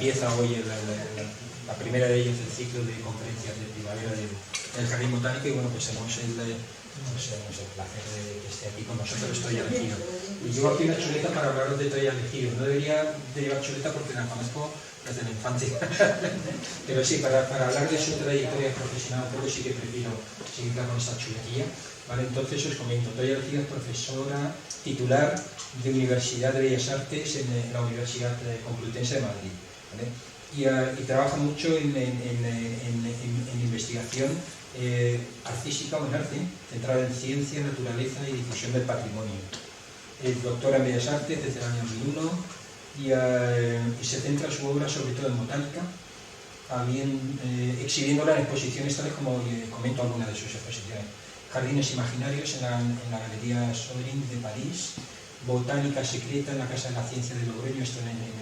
empieza hoy la primera de ellas, el ciclo de conferencias de primavera del Jardín Botánico, y bueno, pues tenemos el placer de que esté aquí con nosotros Toya Legido. Y llevo aquí una chuleta para hablaros de Toya Legido. No debería de llevar chuleta porque la conozco desde la infancia, pero sí, para hablar de su trayectoria profesional, pero sí que prefiero seguirla con esta chuletilla. Vale, entonces os comento, Toya Legido es profesora titular de Universidad de Bellas Artes en la Universidad Complutense de Madrid, ¿vale? Y trabaja mucho en investigación artística o en arte, centrada en ciencia, naturaleza y difusión del patrimonio. Es doctora en Bellas Artes desde el año 2001 y se centra su obra sobre todo en botánica, también exhibiéndola en exposiciones tales como comento algunas de sus exposiciones: Jardines Imaginarios en la Galería Sorin de París, Botánica Secreta en la Casa de la Ciencia de Logroño, esto en el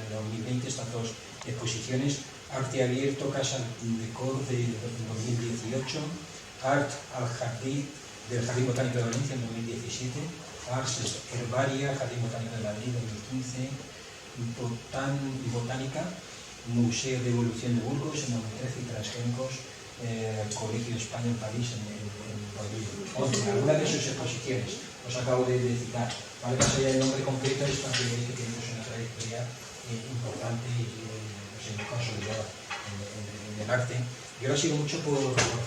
2020, estas dos exposiciones, Arte Abierto, Casa de Cor de 2018, Art al Jardín del Jardín Botánico de Valencia en 2017, Ars Herbaria, Jardín Botánico de Madrid 2015, Botánica, Museo de Evolución de Burgos en 2013 y Transgénicos, Colegio de España en París en 2011. Algunas de sus exposiciones os acabo de citar, ¿vale? Más allá del nombre completo es para que veáis que tenemos una trayectoria importante y consolidada en el arte. Yo lo sigo mucho por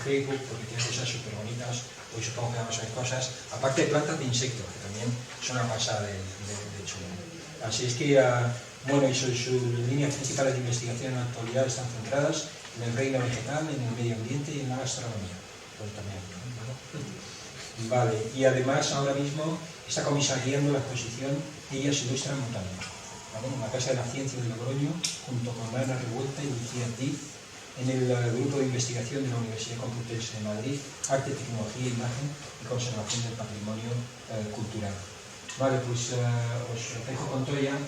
Facebook porque tiene cosas súper bonitas. Hoy supongo que vamos a ver cosas, aparte de plantas, de insectos, que también son una pasada de chulo. Así es que, bueno, y sus líneas principales de investigación en la actualidad están centradas en el reino vegetal, en el medio ambiente y en la gastronomía. Pues también, ¿no? Vale, y además ahora mismo está comisariando la exposición Ellas ilustran botánica, ¿vale? En la Casa de la Ciencia de Logroño, junto con Ana Revuelta y Lucía Diz, en el grupo de investigación de la Universidad Complutense de Madrid, Arte, Tecnología, Imagen y Conservación del Patrimonio Cultural. Vale, pues os dejo con Toya.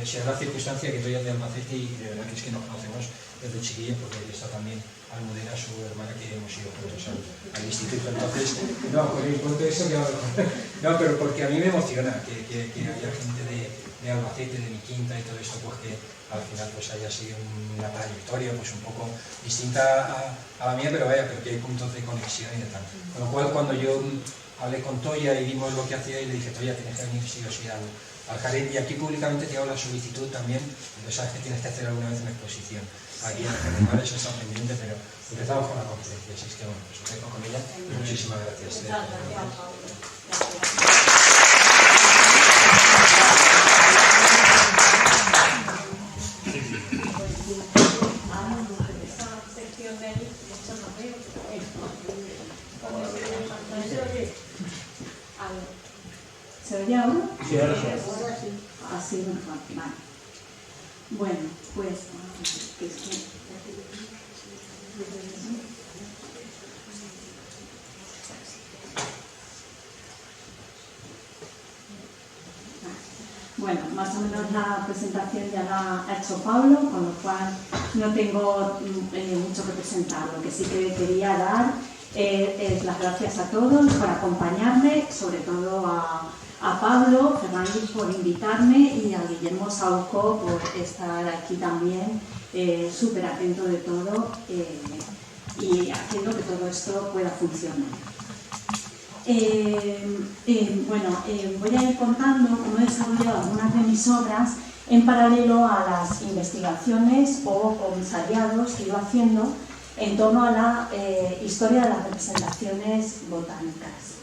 Se da la circunstancia que Toya es de Albacete y de verdad que es que nos conocemos desde chiquillos, porque ahí está también Almudena, su hermana, que hemos ido juntos al instituto. Entonces, no, con el punto de eso que no, pero porque a mí me emociona que haya gente de Albacete, de mi quinta y todo esto, pues que al final pues haya sido una trayectoria pues un poco distinta a la mía, pero vaya, pero que hay puntos de conexión y de tal. Con lo cual, cuando yo hablé con Toya y vimos lo que hacía, y le dije: Toya, tienes que venir sí o sí al jardín, y aquí públicamente te hago la solicitud también, pero sabes que tienes que hacer alguna vez una exposición aquí en el jardín, ¿vale? Eso está pendiente, pero empezamos con la conferencia, así es que bueno, pues os dejo con ella y muchísimas gracias. ¿Se oye ahora? Sí, ahora sí. Así mejor, vale. Bueno, pues... Bueno, más o menos la presentación ya la ha hecho Pablo, con lo cual no tengo mucho que presentar. Lo que sí que quería dar es las gracias a todos por acompañarme, sobre todo a Pablo Fernández por invitarme y a Guillermo Sauco por estar aquí también, súper atento de todo y haciendo que todo esto pueda funcionar. Bueno, voy a ir contando cómo he desarrollado algunas de mis obras en paralelo a las investigaciones o comisariados que he ido haciendo en torno a la historia de las representaciones botánicas.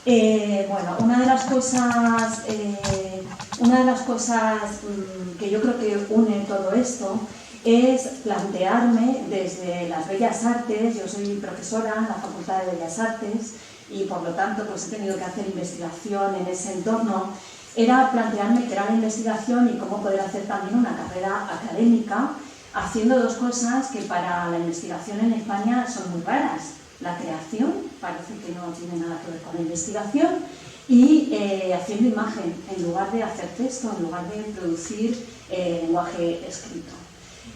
Bueno, una de las cosas que yo creo que une todo esto es plantearme desde las Bellas Artes. Yo soy profesora en la Facultad de Bellas Artes y por lo tanto pues he tenido que hacer investigación en ese entorno. Era plantearme qué era la investigación y cómo poder hacer también una carrera académica, haciendo dos cosas que para la investigación en España son muy raras: la creación, parece que no tiene nada que ver con la investigación, y haciendo imagen, en lugar de hacer texto, en lugar de producir lenguaje escrito.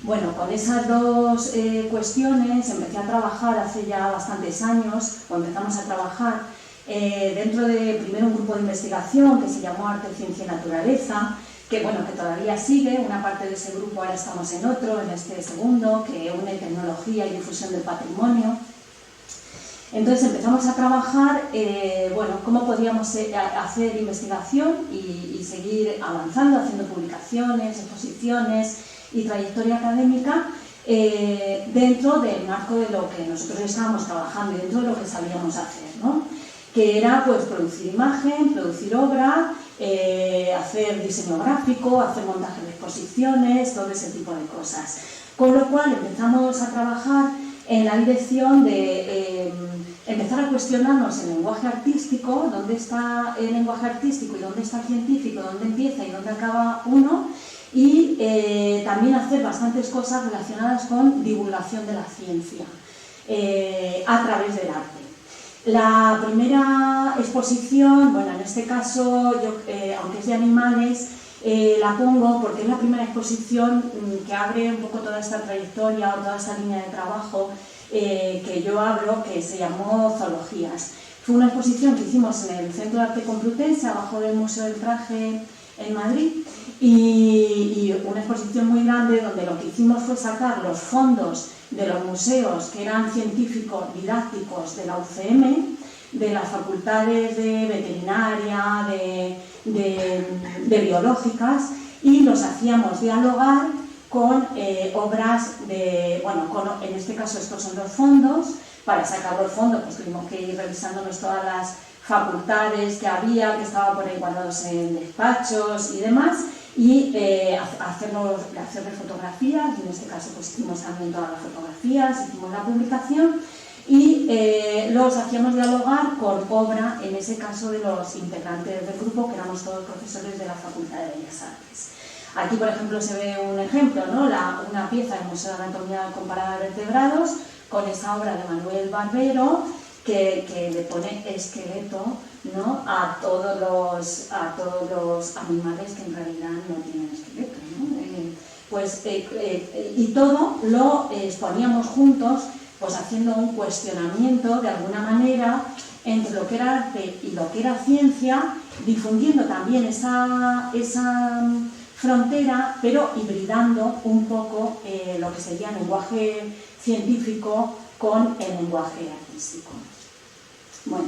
Bueno, con esas dos cuestiones empecé a trabajar hace ya bastantes años, o empezamos a trabajar dentro de primero un grupo de investigación que se llamó Arte, Ciencia y Naturaleza, que todavía sigue, una parte de ese grupo, ahora estamos en otro, en este segundo, que une tecnología y difusión del patrimonio. Entonces empezamos a trabajar, cómo podríamos hacer investigación y seguir avanzando, haciendo publicaciones, exposiciones y trayectoria académica dentro del marco de lo que nosotros estábamos trabajando y dentro de lo que sabíamos hacer, ¿no? Que era pues producir imagen, producir obra, hacer diseño gráfico, hacer montaje de exposiciones, todo ese tipo de cosas. Con lo cual empezamos a trabajar en la dirección de empezar a cuestionarnos el lenguaje artístico, dónde está el lenguaje artístico y dónde está el científico, dónde empieza y dónde acaba uno, y también hacer bastantes cosas relacionadas con divulgación de la ciencia a través del arte. La primera exposición, en este caso, aunque es de animales, la pongo porque es la primera exposición que abre un poco toda esta trayectoria o toda esta línea de trabajo que yo abro, que se llamó Zoologías. Fue una exposición que hicimos en el Centro de Arte Complutense, abajo del Museo del Traje en Madrid, y una exposición muy grande donde lo que hicimos fue sacar los fondos de los museos que eran científicos didácticos de la UCM, de las facultades de veterinaria, de biológicas, y los hacíamos dialogar con obras de, en este caso estos son los fondos. Para sacar los fondos pues tuvimos que ir revisándonos todas las facultades que había, que estaban por ahí guardados en despachos y demás, y hacerle fotografías, y en este caso pues hicimos también todas las fotografías, hicimos la publicación, y los hacíamos dialogar con obra, en ese caso de los integrantes del grupo, que éramos todos profesores de la Facultad de Bellas Artes. Aquí, por ejemplo, se ve un ejemplo, ¿no? Una pieza del Museo de Anatomía Comparada de Vertebrados, con esa obra de Manuel Barbero, que le pone esqueleto, ¿no? a todos los animales que en realidad no tienen esqueleto, ¿no? Y todo lo exponíamos juntos, pues haciendo un cuestionamiento de alguna manera entre lo que era arte y lo que era ciencia, difundiendo también esa frontera, pero hibridando un poco lo que sería el lenguaje científico con el lenguaje artístico. Bueno,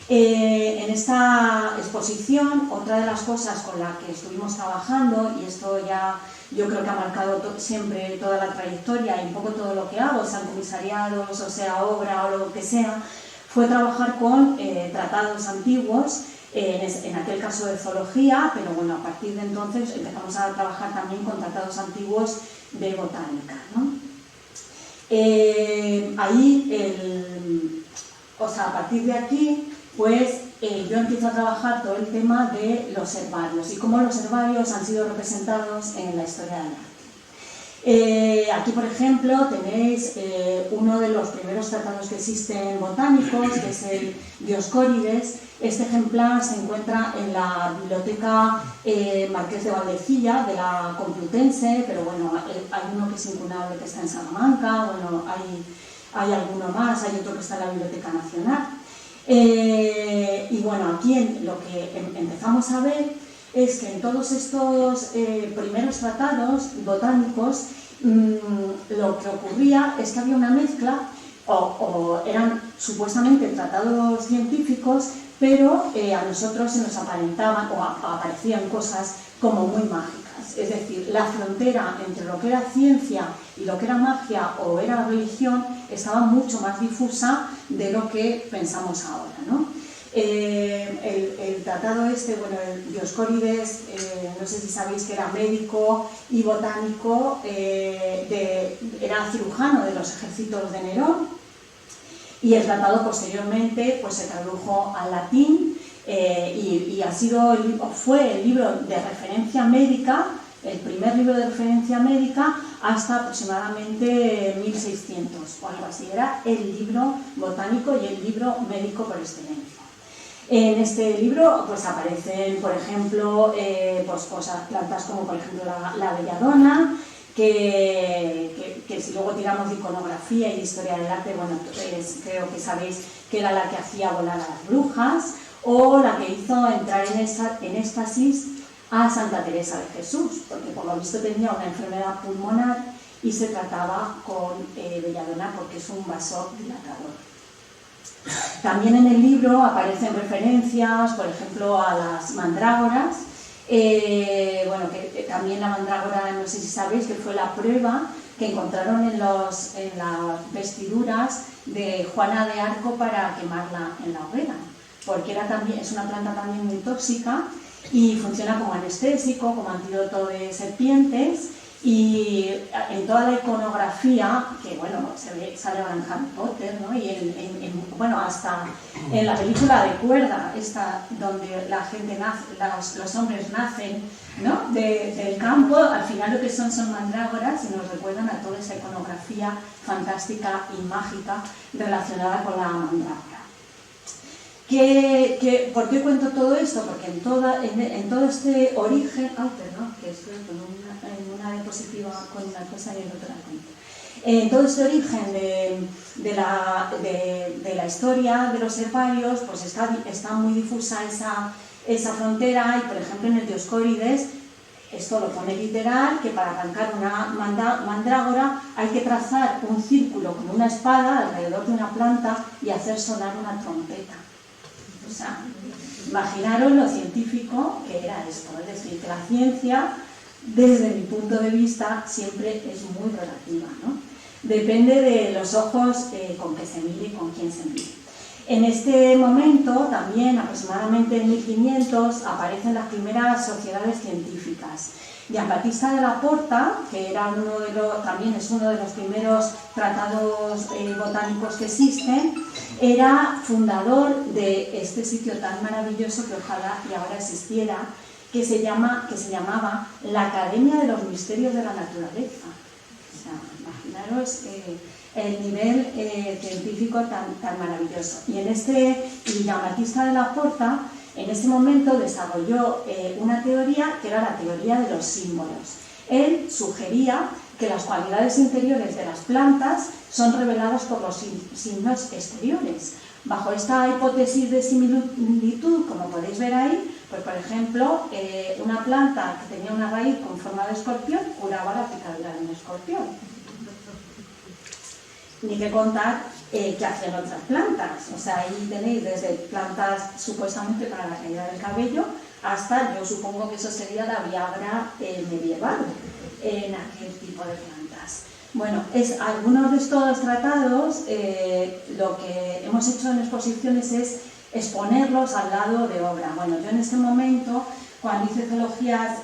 en esta exposición, otra de las cosas con las que estuvimos trabajando, y esto ya yo creo que ha marcado siempre toda la trayectoria y un poco todo lo que hago, sean comisariados, o sea obra o lo que sea, fue trabajar con tratados antiguos, en aquel caso de zoología, pero bueno, a partir de entonces empezamos a trabajar también con tratados antiguos de botánica, ¿no? A partir de aquí, pues yo empiezo a trabajar todo el tema de los herbarios y cómo los herbarios han sido representados en la historia del arte. Aquí, por ejemplo, tenéis uno de los primeros tratados que existen botánicos, que es el Dioscórides. Este ejemplar se encuentra en la biblioteca Marqués de Valdecilla, de la Complutense, pero bueno, hay uno que es incunable, que está en Salamanca, bueno, hay alguno más, hay otro que está en la Biblioteca Nacional. Y bueno, aquí lo que empezamos a ver es que en todos estos primeros tratados botánicos lo que ocurría es que había una mezcla, o eran supuestamente tratados científicos, pero a nosotros se nos aparentaban o aparecían cosas como muy mágicas. Es decir, la frontera entre lo que era ciencia y lo que era magia o era religión estaba mucho más difusa de lo que pensamos ahora, ¿no? El tratado este, bueno, el Dioscórides, no sé si sabéis que era médico y botánico, era cirujano de los ejércitos de Nerón, y el tratado posteriormente pues, se tradujo al latín y fue el libro de referencia médica, el primer libro de referencia médica hasta aproximadamente 1600 o algo así. Era el libro botánico y el libro médico por excelencia. En este libro pues aparecen, por ejemplo, plantas como por ejemplo la belladona, que si luego tiramos de iconografía y de historia del arte, bueno, creo que sabéis que era la que hacía volar a las brujas, o la que hizo entrar en éxtasis a Santa Teresa de Jesús, porque por lo visto tenía una enfermedad pulmonar y se trataba con belladona porque es un vasodilatador. También en el libro aparecen referencias, por ejemplo, a las mandrágoras. Bueno, que también la mandrágora, no sé si sabéis, que fue la prueba que encontraron en las vestiduras de Juana de Arco para quemarla en la hoguera, porque es una planta también muy tóxica y funciona como anestésico, como antídoto de serpientes. Y en toda la iconografía, que bueno, sale en Harry Potter, ¿no? Y bueno, hasta en la película de Cuerda, esta donde la gente nace, los hombres nacen, ¿no? Del campo, al final lo que son mandrágoras y nos recuerdan a toda esa iconografía fantástica y mágica relacionada con la mandrágora. ¿Por qué cuento todo esto? Porque en todo este origen... Ay, perdón, que estoy con una diapositiva con una cosa y en otra cuento. En todo este origen de la historia de los herbarios, pues está muy difusa esa frontera y, por ejemplo, en el Dioscórides, esto lo pone literal, que para arrancar una mandrágora hay que trazar un círculo con una espada alrededor de una planta y hacer sonar una trompeta. O sea, imaginaros lo científico que era esto, es decir, que la ciencia, desde mi punto de vista, siempre es muy relativa, ¿no? Depende de los ojos con que se mire y con quién se mire. En este momento, también, aproximadamente en 1500, aparecen las primeras sociedades científicas. Giambattista della Porta, que era también es uno de los primeros tratados botánicos que existen, era fundador de este sitio tan maravilloso que ojalá y ahora existiera, que se llamaba la Academia de los Misterios de la Naturaleza. O sea, imaginaros el nivel científico tan maravilloso. Y Giambattista della Porta, en ese momento desarrolló una teoría que era la teoría de los símbolos. Él sugería que las cualidades interiores de las plantas son reveladas por los signos exteriores. Bajo esta hipótesis de similitud, como podéis ver ahí, pues por ejemplo, una planta que tenía una raíz con forma de escorpión curaba la picadura de un escorpión. Ni que contar qué hacen otras plantas. O sea, ahí tenéis desde plantas supuestamente para la caída del cabello hasta, yo supongo que eso sería la Viagra medieval en aquel tipo de plantas. Bueno, algunos de estos tratados, lo que hemos hecho en exposiciones es exponerlos al lado de obra. Bueno, yo en este momento, cuando hice zoologías,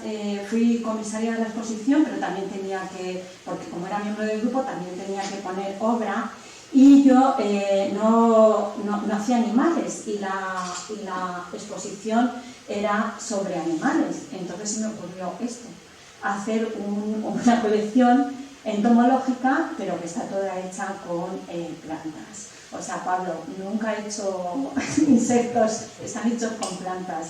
fui comisaria de la exposición, pero también tenía que, porque como era miembro del grupo, también tenía que poner obra, y yo no hacía animales, y la exposición era sobre animales. Entonces se me ocurrió esto, hacer una colección entomológica, pero que está toda hecha con plantas. O sea, Pablo, nunca he hecho insectos, están hechos con plantas.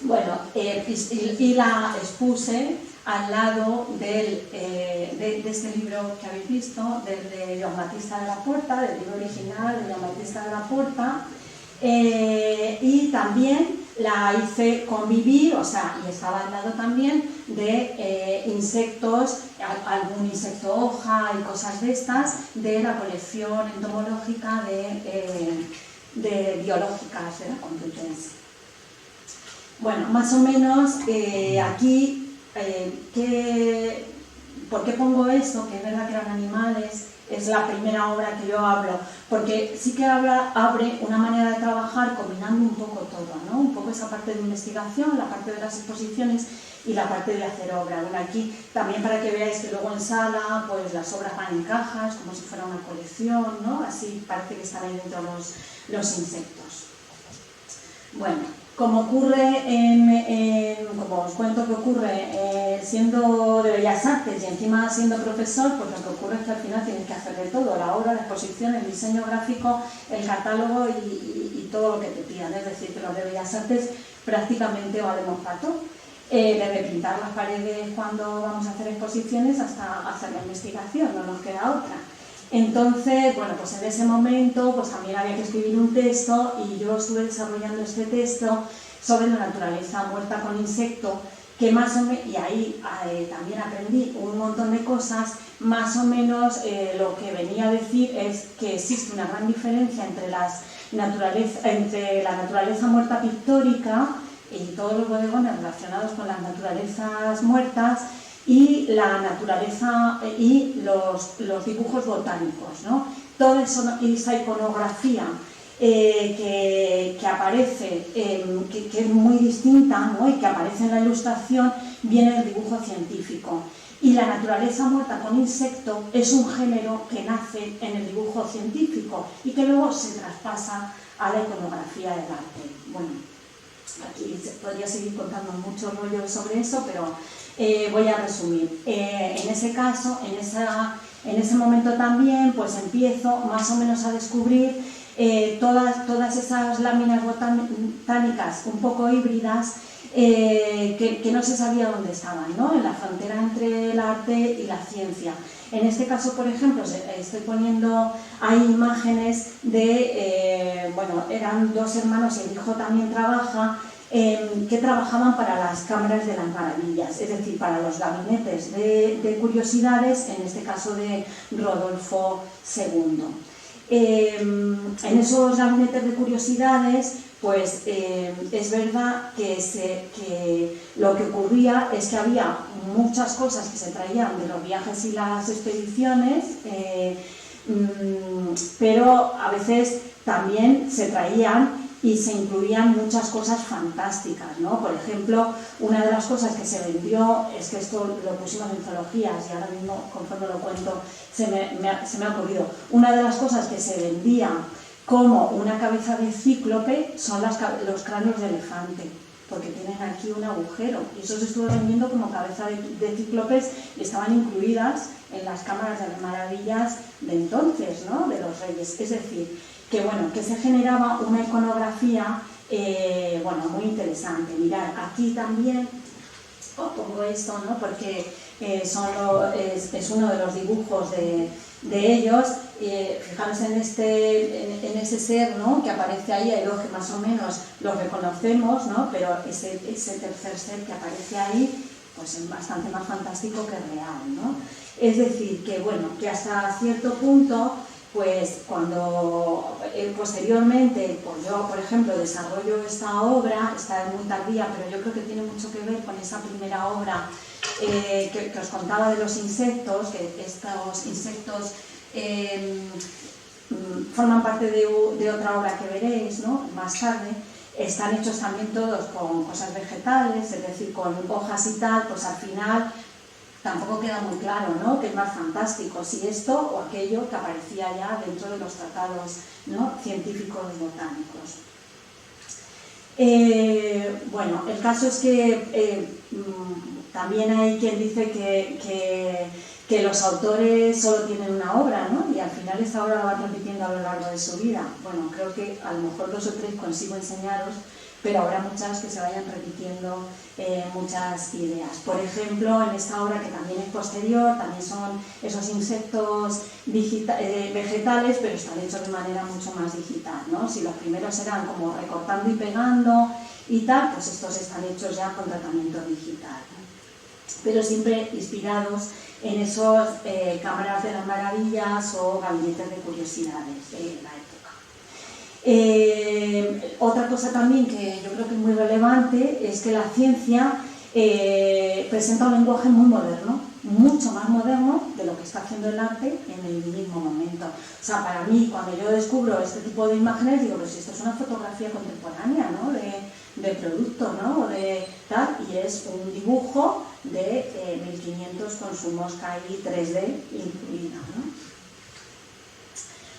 Bueno, y la expuse al lado de este libro que habéis visto, del de Giambattista della Porta, del libro original de Giambattista della Porta, y también la hice convivir, o sea, y estaba al lado también de insectos, algún insecto hoja y cosas de estas, de la colección entomológica de biológicas de la Complutense. Bueno, más o menos aquí, ¿por qué pongo esto? Que es verdad que eran animales. Es la primera obra que yo hablo, porque sí que abre una manera de trabajar combinando un poco todo, ¿no? Un poco esa parte de investigación, la parte de las exposiciones y la parte de hacer obra. Bueno, aquí también para que veáis que luego en sala, pues las obras van en cajas, como si fuera una colección, ¿no? Así parece que están ahí dentro los insectos. Bueno, como ocurre como os cuento que ocurre siendo de Bellas Artes y encima siendo profesor, pues lo que ocurre es que al final tienes que hacer de todo, la obra, la exposición, el diseño gráfico, el catálogo y todo lo que te pidan. Es decir, que los de Bellas Artes prácticamente valemos para todo. Desde pintar las paredes cuando vamos a hacer exposiciones hasta hacer la investigación, no nos queda otra. Entonces, bueno, pues en ese momento pues también había que escribir un texto y yo estuve desarrollando este texto sobre la naturaleza muerta con insecto, que más o menos, y ahí también aprendí un montón de cosas, más o menos lo que venía a decir es que existe una gran diferencia entre la naturaleza muerta pictórica y todos los bodegones relacionados con las naturalezas muertas y la naturaleza y los dibujos botánicos, ¿no? Toda esa iconografía que aparece, que es muy distinta, ¿no? Y que aparece en la ilustración, viene del dibujo científico. Y la naturaleza muerta con insecto es un género que nace en el dibujo científico y que luego se traspasa a la iconografía del arte. Bueno, aquí podría seguir contando muchos rollos sobre eso, pero voy a resumir. En ese caso, en ese momento también, pues empiezo más o menos a descubrir todas esas láminas botánicas un poco híbridas que no se sabía dónde estaban, ¿no? En la frontera entre el arte y la ciencia. En este caso, por ejemplo, estoy poniendo ahí imágenes de, bueno, eran dos hermanos y el hijo también trabaja, que trabajaban para las cámaras de las maravillas, es decir, para los gabinetes de curiosidades, en este caso de Rodolfo II. En esos gabinetes de curiosidades, pues es verdad que lo que ocurría es que había muchas cosas que se traían de los viajes y las expediciones, pero a veces también se traían y se incluían muchas cosas fantásticas, ¿no? Por ejemplo, una de las cosas que se vendió, es que esto lo pusimos en zoologías y ahora mismo, conforme lo cuento, se me ha ocurrido. Una de las cosas que se vendía como una cabeza de cíclope son los cráneos de elefante, porque tienen aquí un agujero, y eso se estuvo vendiendo como cabeza de cíclopes y estaban incluidas en las cámaras de las maravillas de entonces, ¿no? De los reyes. Es decir, que bueno, que se generaba una iconografía bueno, muy interesante. Mirad, aquí también os pongo esto, ¿no? Porque es uno de los dibujos de ellos. Fijaros en ese ser, ¿no? Que aparece ahí, hay dos que más o menos lo reconocemos, ¿no? Pero ese tercer ser que aparece ahí, pues es bastante más fantástico que real, ¿no? Es decir, que bueno, que hasta cierto punto, pues cuando posteriormente, pues yo por ejemplo desarrollo esta obra, está muy tardía, pero yo creo que tiene mucho que ver con esa primera obra que os contaba de los insectos, que estos insectos forman parte de otra obra que veréis, ¿no? Más tarde. Están hechos también todos con cosas vegetales, es decir, con hojas y tal, pues al final tampoco queda muy claro, ¿no? Que es más fantástico, si esto o aquello que aparecía ya dentro de los tratados, ¿no? Científicos botánicos. Bueno, el caso es que también hay quien dice que los autores solo tienen una obra, ¿no? Y al final esta obra la van repitiendo a lo largo de su vida. Bueno, creo que a lo mejor 2 o 3 consigo enseñaros, pero habrá muchas que se vayan repitiendo muchas ideas. Por ejemplo, en esta obra, que también es posterior, también son esos insectos vegetales, pero están hechos de manera mucho más digital, ¿no? Si los primeros eran como recortando y pegando y tal, pues estos están hechos ya con tratamiento digital, ¿no? Pero siempre inspirados en esos cámaras de las maravillas o gabinetes de curiosidades de la época. Otra cosa también que yo creo que es muy relevante es que la ciencia presenta un lenguaje muy moderno, mucho más moderno de lo que está haciendo el arte en el mismo momento. O sea, para mí, cuando yo descubro este tipo de imágenes, digo, pues esto es una fotografía contemporánea, ¿no? De producto, ¿no? De tal, y es un dibujo de 1500 con su mosca ahí 3D incluida, ¿no?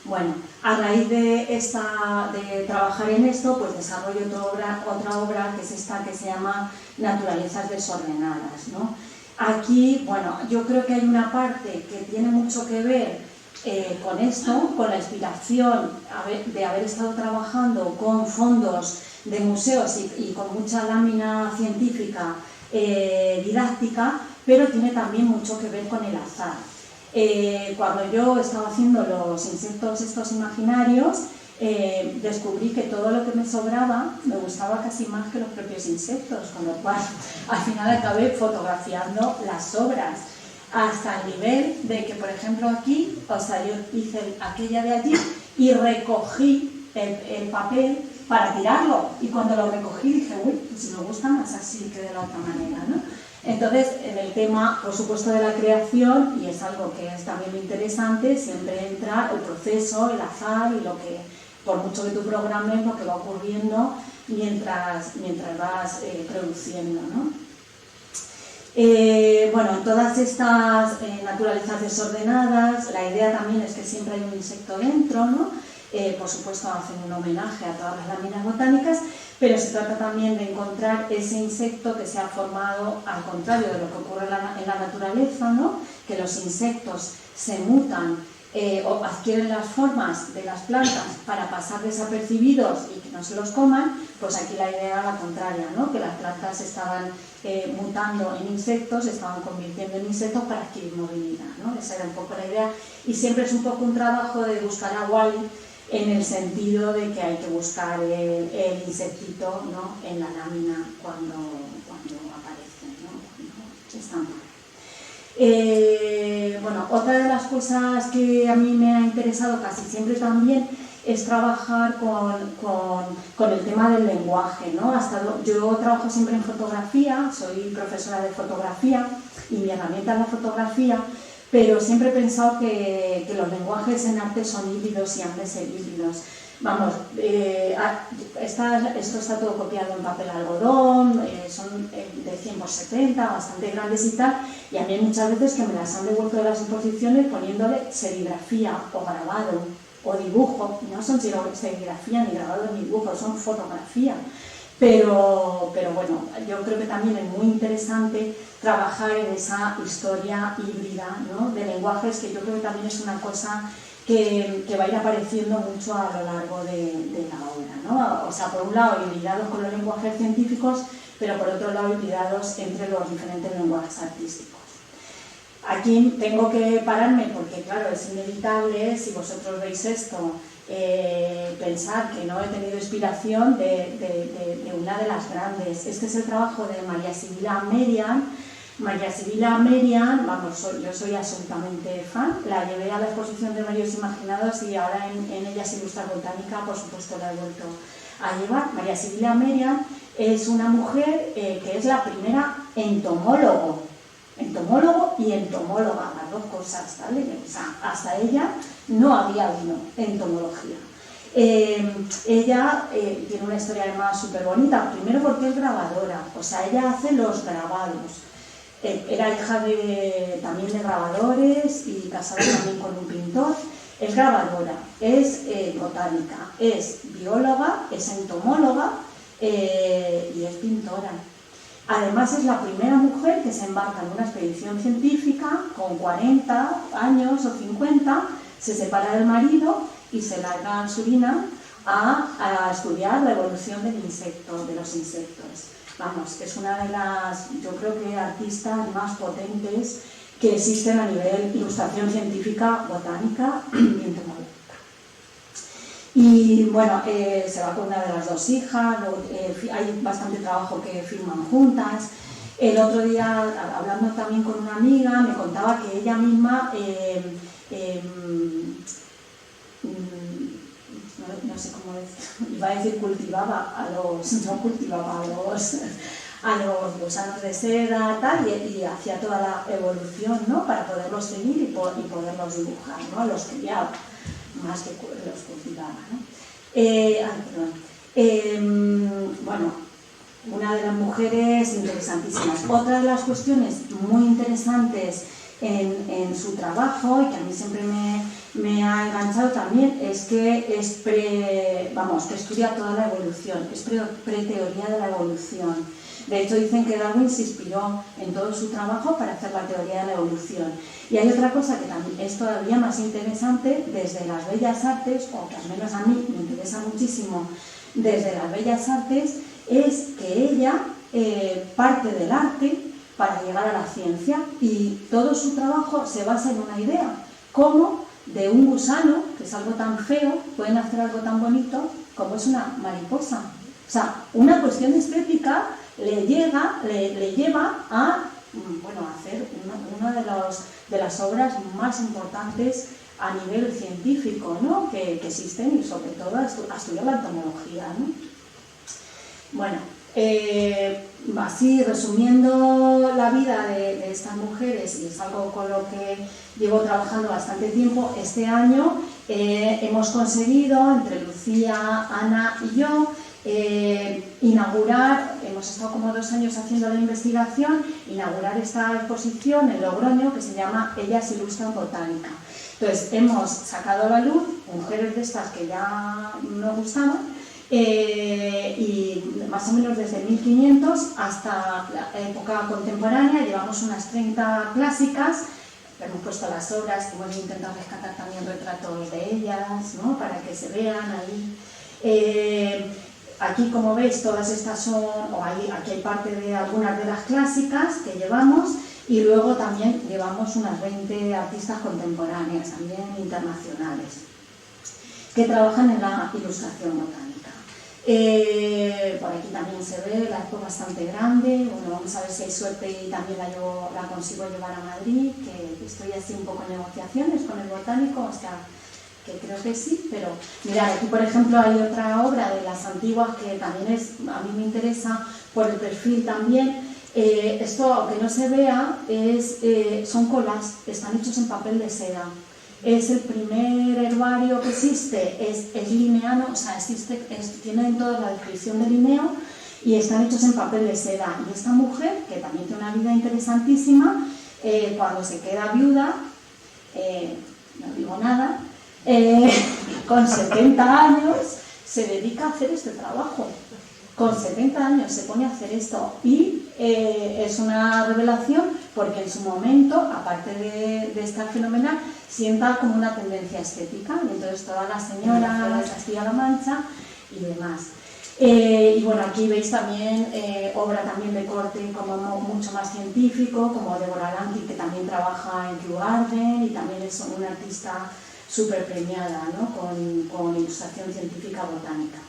Bueno, a raíz de trabajar en esto, pues desarrollo otra obra que es esta, que se llama Naturalezas desordenadas, ¿no? Aquí, bueno, yo creo que hay una parte que tiene mucho que ver con esto, con la inspiración de haber estado trabajando con fondos de museos y con mucha lámina científica didáctica, pero tiene también mucho que ver con el azar. Cuando yo estaba haciendo los insectos estos imaginarios, descubrí que todo lo que me sobraba me gustaba casi más que los propios insectos, con lo cual al final acabé fotografiando las sobras, hasta el nivel de que, por ejemplo, aquí, o sea, yo hice aquella de allí y recogí el papel para tirarlo, y cuando lo recogí dije, uy, pues me gusta más así que de la otra manera, ¿no? Entonces, en el tema, por supuesto, de la creación, y es algo que es también interesante, siempre entra el proceso, el azar, y lo que, por mucho que tú programes, lo que va ocurriendo mientras vas produciendo, ¿no? Bueno, en todas estas naturalezas desordenadas, la idea también es que siempre hay un insecto dentro, ¿no? Por supuesto hacen un homenaje a todas las láminas botánicas, pero se trata también de encontrar ese insecto que se ha formado al contrario de lo que ocurre en la naturaleza, ¿no? Que los insectos se mutan o adquieren las formas de las plantas para pasar desapercibidos y que no se los coman. Pues aquí la idea era la contraria, ¿no? Que las plantas estaban mutando en insectos, se estaban convirtiendo en insectos para adquirir movilidad, ¿no? Esa era un poco la idea, y siempre es un poco un trabajo de buscar a Wally, en el sentido de que hay que buscar el insectito, ¿no? En la lámina cuando aparece, ¿no? Cuando están por ahí. Bueno, otra de las cosas que a mí me ha interesado casi siempre también es trabajar con el tema del lenguaje, ¿no? Yo trabajo siempre en fotografía, soy profesora de fotografía y mi herramienta es la fotografía, pero siempre he pensado que los lenguajes en arte son híbridos y han de ser híbridos. Vamos, esto está todo copiado en papel algodón, son de 100 por 70, bastante grandes y tal, y a mí hay muchas veces que me las han devuelto de las exposiciones poniéndole serigrafía o grabado o dibujo. No son serigrafía, ni grabado, ni dibujo, son fotografía. Pero bueno, yo creo que también es muy interesante trabajar en esa historia híbrida, ¿no? De lenguajes, que yo creo que también es una cosa que va a ir apareciendo mucho a lo largo de la obra, ¿no? O sea, por un lado hibridados con los lenguajes científicos, pero por otro lado hibridados entre los diferentes lenguajes artísticos. Aquí tengo que pararme porque, claro, es inevitable, si vosotros veis esto, pensar que no he tenido inspiración de una de las grandes. Este es el trabajo de María Sibila Merian. María Sibila Merian, vamos, yo soy absolutamente fan, la llevé a la exposición de Medios Imaginados y ahora en Ellas Ilustra Botánica, por supuesto, la he vuelto a llevar. María Sibila Merian es una mujer que es la primera entomólogo y entomóloga, las dos cosas, ¿vale? O sea, hasta ella no había habido entomología. Ella tiene una historia además súper bonita, primero porque es grabadora, o sea, ella hace los grabados. Era hija también de grabadores y casada también con un pintor. Es grabadora, es botánica, es bióloga, es entomóloga y es pintora. Además es la primera mujer que se embarca en una expedición científica con 40 años o 50, se separa del marido y se larga a Surinam a estudiar la evolución del insecto, de los insectos. Vamos, es una de las, yo creo que artistas más potentes que existen a nivel ilustración científica, botánica y entomológica. Y bueno, se va con una de las dos hijas, hay bastante trabajo que firman juntas. El otro día, hablando también con una amiga, me contaba que ella misma, no sé cómo decir, iba a decir cultivaba a los gusanos de seda tal, y hacía toda la evolución, ¿no? Para poderlos seguir y poderlos dibujar, ¿no? Los criaba más que los cultivaba, ¿no? Bueno, una de las mujeres interesantísimas. Otra de las cuestiones muy interesantes en su trabajo, y que a mí siempre me ha enganchado también, es que que estudia toda la evolución, es preteoría de la evolución. De hecho, dicen que Darwin se inspiró en todo su trabajo para hacer la teoría de la evolución. Y hay otra cosa que también es todavía más interesante desde las bellas artes, o que al menos a mí me interesa muchísimo desde las bellas artes, es que ella parte del arte para llegar a la ciencia, y todo su trabajo se basa en una idea, cómo de un gusano, que es algo tan feo, pueden hacer algo tan bonito como es una mariposa. O sea, una cuestión estética le lleva a, bueno, a hacer una de las obras más importantes a nivel científico, ¿no?, que existen, y sobre todo a estudiar la entomología, ¿no? Bueno, así resumiendo la vida de estas mujeres, y es algo con lo que llevo trabajando bastante tiempo, este año hemos conseguido, entre Lucía, Ana y yo, inaugurar, hemos estado como 2 años haciendo la investigación, inaugurar esta exposición en Logroño que se llama Ellas ilustran botánica. Entonces hemos sacado a la luz mujeres de estas que ya nos gustaban, y más o menos desde 1500 hasta la época contemporánea llevamos unas 30 clásicas. Hemos puesto las obras, hemos intentado rescatar también retratos de ellas, ¿no?, para que se vean ahí. Aquí, como veis, todas estas son, aquí hay parte de algunas de las clásicas que llevamos, y luego también llevamos unas 20 artistas contemporáneas, también internacionales, que trabajan en la ilustración botánica. Por aquí también se ve, la expo bastante grande. Bueno, vamos a ver si hay suerte y también la consigo llevar a Madrid, que estoy así un poco en negociaciones con el botánico, o sea, que creo que sí, pero mirad, aquí por ejemplo hay otra obra de las antiguas que también a mí me interesa por el perfil también. Esto, aunque no se vea, son colas, están hechos en papel de seda. Es el primer herbario que existe, es lineano, o sea, tienen toda la descripción de Linneo, y están hechos en papel de seda. Y esta mujer, que también tiene una vida interesantísima, cuando se queda viuda, no digo nada, con 70 años se dedica a hacer este trabajo. Con 70 años se pone a hacer esto, y es una revelación porque en su momento, aparte de estar fenomenal, sienta como una tendencia estética, y entonces todas las señoras, Castilla-La Mancha y demás. Y bueno, aquí veis también obra también de corte como mucho más científico, como Deborah Lanky, que también trabaja en Kew Garden y también es una artista súper premiada, ¿no?, con ilustración científica botánica.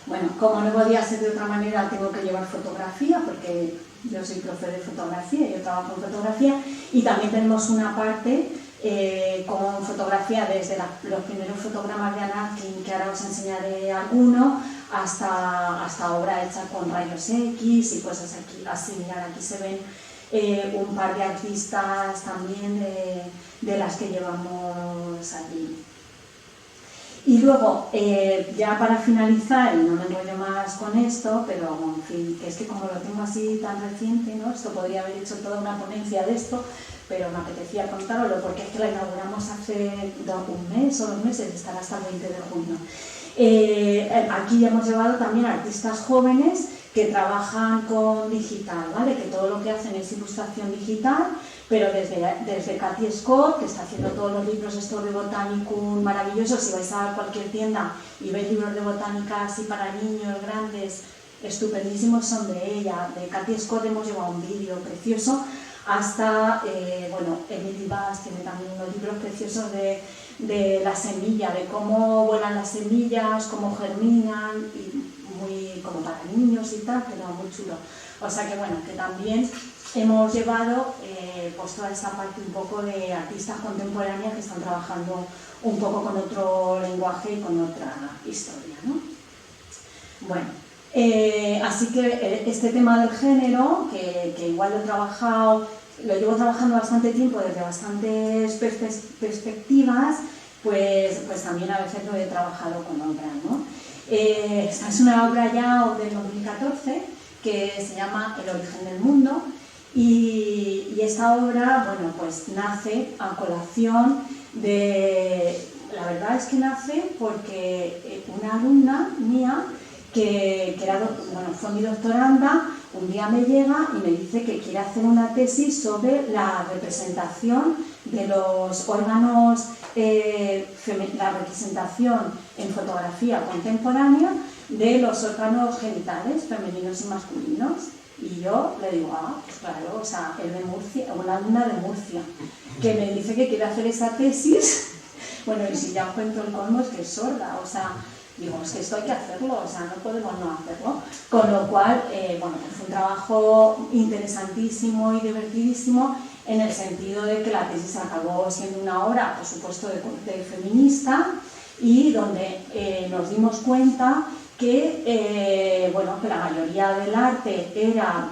Bueno, como no podía ser de otra manera, tengo que llevar fotografía, porque yo soy profe de fotografía, yo trabajo en fotografía, y también tenemos una parte con fotografía desde los primeros fotogramas de Anne Atkin, que ahora os enseñaré alguno, hasta obra hecha con rayos X y cosas así. Mirad, aquí se ven un par de artistas también de las que llevamos allí. Y luego, ya para finalizar, y no me enrollo más con esto, pero en fin, que es que como lo tengo así tan reciente, ¿no?, esto podría haber hecho toda una ponencia de esto, pero me apetecía contarlo porque es que la inauguramos hace un mes o 2 meses, estará hasta el 20 de junio. Aquí ya hemos llevado también artistas jóvenes que trabajan con digital, ¿vale?, que todo lo que hacen es ilustración digital, pero desde Cathy Scott, que está haciendo todos los libros estos de Botanicum maravillosos. Si vais a cualquier tienda y veis libros de botánica así para niños, grandes, estupendísimos, son de ella. De Cathy Scott hemos llevado un vídeo precioso, hasta, bueno, Emily Bass tiene también unos libros preciosos de la semilla, de cómo vuelan las semillas, cómo germinan, y muy como para niños y tal, pero muy chulo. O sea que bueno, que también hemos llevado pues toda esta parte un poco de artistas contemporáneas que están trabajando un poco con otro lenguaje y con otra historia, ¿no? Bueno, así que este tema del género, que igual lo llevo trabajando bastante tiempo desde bastantes perspectivas, pues también a veces lo he trabajado con obra, ¿no? Esta es una obra ya del 2014 que se llama El origen del mundo, y esta obra, bueno, pues nace a colación de... La verdad es que nace porque una alumna mía que fue mi doctoranda, un día me llega y me dice que quiere hacer una tesis sobre la representación de los órganos, la representación en fotografía contemporánea de los órganos genitales femeninos y masculinos. Y yo le digo, pues claro, o sea, es de Murcia, una alumna de Murcia, que me dice que quiere hacer esa tesis. Bueno, y si ya encuentro el colmo es que es sorda, o sea, digo, es que esto hay que hacerlo, o sea, no podemos no hacerlo. Con lo cual, bueno, pues fue un trabajo interesantísimo y divertidísimo, en el sentido de que la tesis acabó siendo una obra, por supuesto, de corte feminista, y donde nos dimos cuenta que, bueno, que la mayoría del arte era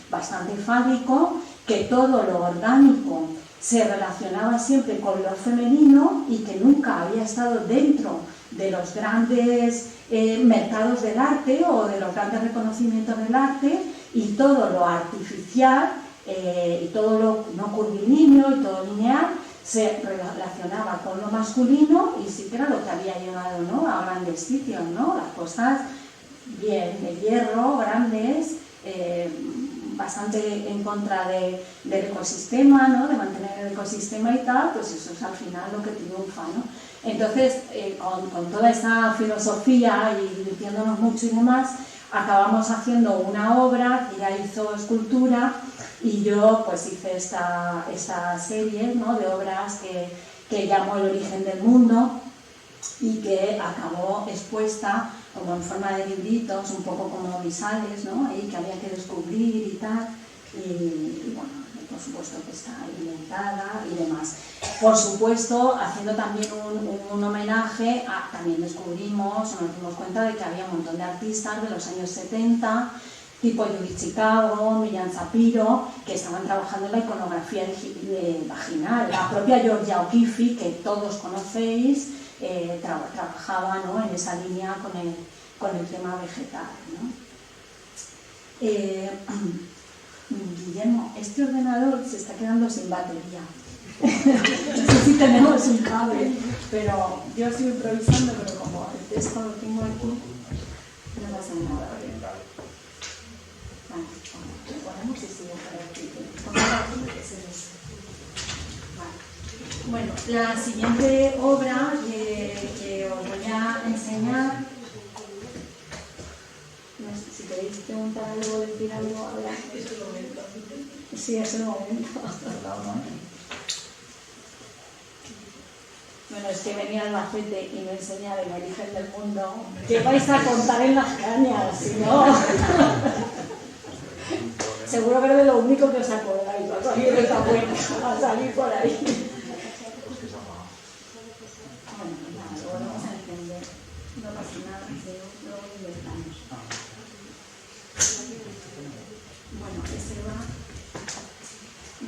bastante fábrico, que todo lo orgánico se relacionaba siempre con lo femenino y que nunca había estado dentro de los grandes mercados del arte o de los grandes reconocimientos del arte, y todo lo artificial y todo lo no curvilíneo y todo lineal se relacionaba con lo masculino, y sí que era lo que había llegado, ¿no?, a grandes sitios, ¿no?, las cosas bien de hierro, grandes, bastante en contra del ecosistema, ¿no?, de mantener el ecosistema y tal, pues eso es al final lo que triunfa, ¿no? Entonces, con toda esa filosofía y divirtiéndonos mucho y demás, acabamos haciendo una obra que ella hizo escultura, y yo pues hice esta serie, ¿no?, de obras que llamo El origen del mundo, y que acabó expuesta como en forma de libritos, un poco como visales, ¿no?, ahí que había que descubrir y tal, y bueno, por supuesto que está inventada y demás. Por supuesto, haciendo también un homenaje, también descubrimos, o nos dimos cuenta de que había un montón de artistas de los años 70, tipo Yuri Chicago, Miriam Zapiro, que estaban trabajando en la iconografía vaginal. La propia Georgia O'Keeffe, que todos conocéis, trabajaba, ¿no?, en esa línea con el tema vegetal, ¿no? Guillermo, este ordenador se está quedando sin batería. No sé si tenemos un cable, pero yo sigo improvisando, pero como el texto lo tengo aquí, no pasa nada. Vale, lo ponemos y sigo por aquí. Vale. Bueno, la siguiente obra que os voy a enseñar, no sé si queréis preguntar algo, decir algo, hablar. Es el momento. Sí, es el momento. Bueno, es que venía Albacete y me enseñaba El origen del mundo. ¿Qué vais a contar en las cañas? Si no... Seguro que es de lo único que os acordáis. Va a salir de esta puerta, va a salir por ahí. Bueno, nada, lo volvemos a entender. No pasa nada, luego inventamos.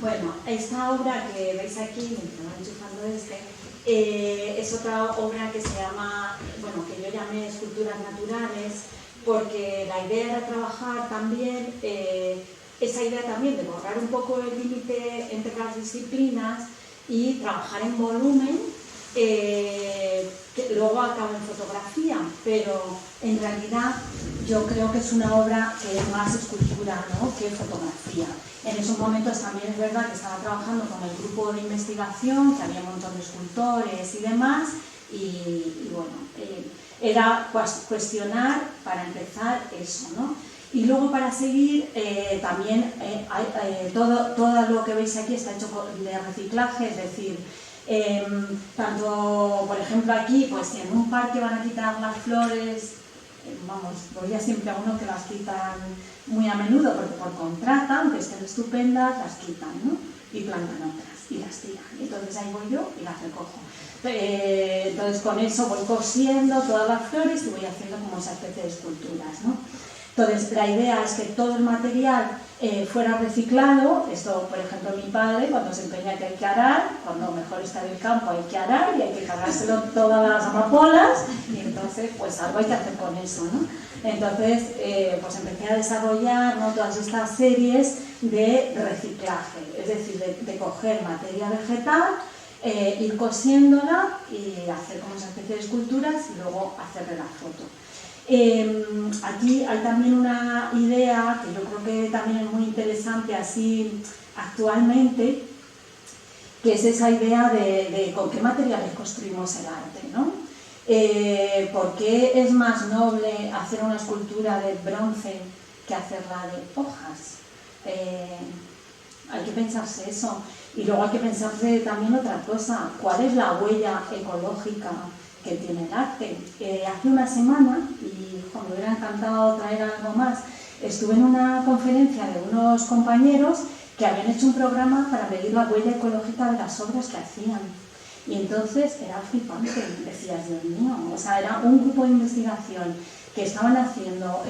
Bueno, esta obra que veis aquí, mientras va enchufando es otra obra que se llama, bueno, que yo llamé Esculturas Naturales, porque la idea era trabajar también, esa idea también de borrar un poco el límite entre las disciplinas y trabajar en volumen, que luego acaba en fotografía, pero en realidad yo creo que es una obra que es más escultura, ¿no?, que fotografía. En esos momentos también es verdad que estaba trabajando con el grupo de investigación, que había un montón de escultores y demás, y bueno, era cuestionar, para empezar, eso, ¿no? Y luego, para seguir, también todo lo que veis aquí está hecho de reciclaje, es decir, tanto, por ejemplo, aquí, pues si en un parque van a quitar las flores, vamos, voy a siempre a uno que las quitan muy a menudo, porque por contrata, aunque estén estupendas, las quitan, ¿no?, y plantan otras, y las tiran. Entonces ahí voy yo y las recojo. Entonces con eso voy cosiendo todas las flores y voy haciendo como esa especie de esculturas, ¿no? Entonces la idea es que todo el material fuera reciclado. Esto, por ejemplo, mi padre, cuando se empeña que hay que arar, cuando mejor está en el campo hay que arar y hay que cargárselo todas las amapolas, y entonces pues algo hay que hacer con eso, ¿no? Entonces pues empecé a desarrollar, ¿no?, todas estas series de reciclaje, es decir, de coger materia vegetal, ir cosiéndola y hacer como esa especie de esculturas y luego hacerle la foto. Aquí hay también una idea que yo creo que también es muy interesante así actualmente, que es esa idea de con qué materiales construimos el arte, ¿no? ¿Por qué es más noble hacer una escultura de bronce que hacerla de hojas. Hay que pensarse eso. Y luego hay que pensarse también otra cosa, ¿cuál es la huella ecológica que tiene el arte? Hace una semana, y me hubiera encantado traer algo más, estuve en una conferencia de unos compañeros que habían hecho un programa para medir la huella ecológica de las obras que hacían. Y entonces era flipante, decías, Dios mío, o sea, era un grupo de investigación que estaban haciendo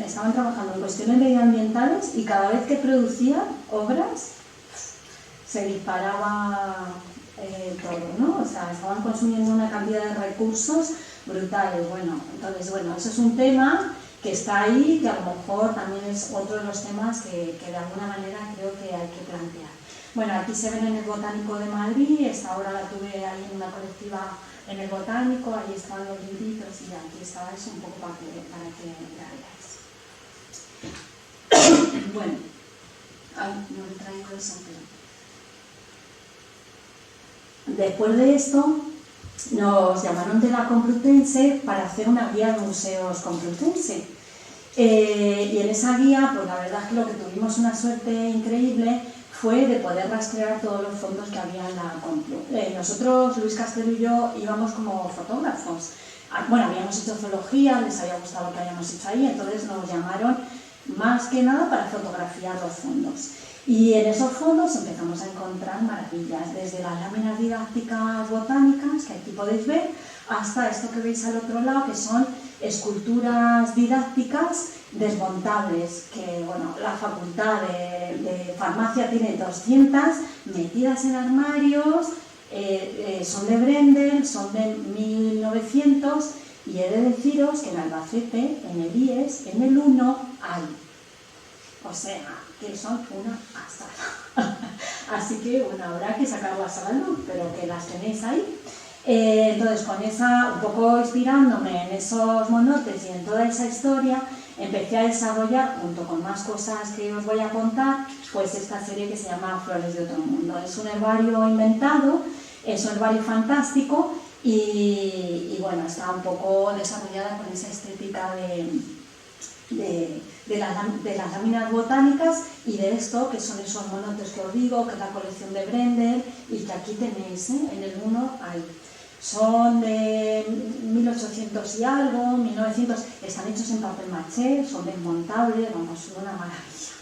estaban trabajando en cuestiones medioambientales y cada vez que producían obras se disparaba todo, ¿no? O sea, estaban consumiendo una cantidad de recursos brutales. Bueno, entonces, bueno, eso es un tema que está ahí, que a lo mejor también es otro de los temas que de alguna manera creo que hay que plantear. Bueno, aquí se ven en el Botánico de Madrid, esta obra la tuve ahí en una colectiva en el Botánico, ahí estaban los libritos y aquí estaba eso un poco para que la veáis. Bueno, no le traigo eso, pero... Después de esto, nos llamaron de la Complutense para hacer una guía de museos Complutense. Y en esa guía, pues la verdad es que lo que tuvimos una suerte increíble fue de poder rastrear todos los fondos que había en la Complu. Nosotros, Luis Castelo y yo, íbamos como fotógrafos. Bueno, habíamos hecho zoología, les había gustado lo que habíamos hecho ahí, entonces nos llamaron más que nada para fotografiar los fondos. Y en esos fondos empezamos a encontrar maravillas, desde las láminas didácticas botánicas, que aquí podéis ver, hasta esto que veis al otro lado, que son esculturas didácticas desmontables, que bueno, la facultad de farmacia tiene 200 metidas en armarios, son de Brendel, son de 1900, y he de deciros que en Albacete, en el IES, en el 1 hay. O sea, que son una pasada. Así que, bueno, habrá que sacarlas a la luz, pero que las tenéis ahí. Entonces, con esa, un poco inspirándome en esos monotes y en toda esa historia, empecé a desarrollar, junto con más cosas que os voy a contar, pues esta serie que se llama Flores de otro mundo. Es un herbario inventado, es un herbario fantástico y bueno, está un poco desarrollada con esa estética de las láminas botánicas y de esto, que son esos monotes que os digo, que es la colección de Brendel y que aquí tenéis, en el 1 hay. Son de 1800 y algo, 1900, están hechos en papel maché, son desmontables, vamos, son una maravilla.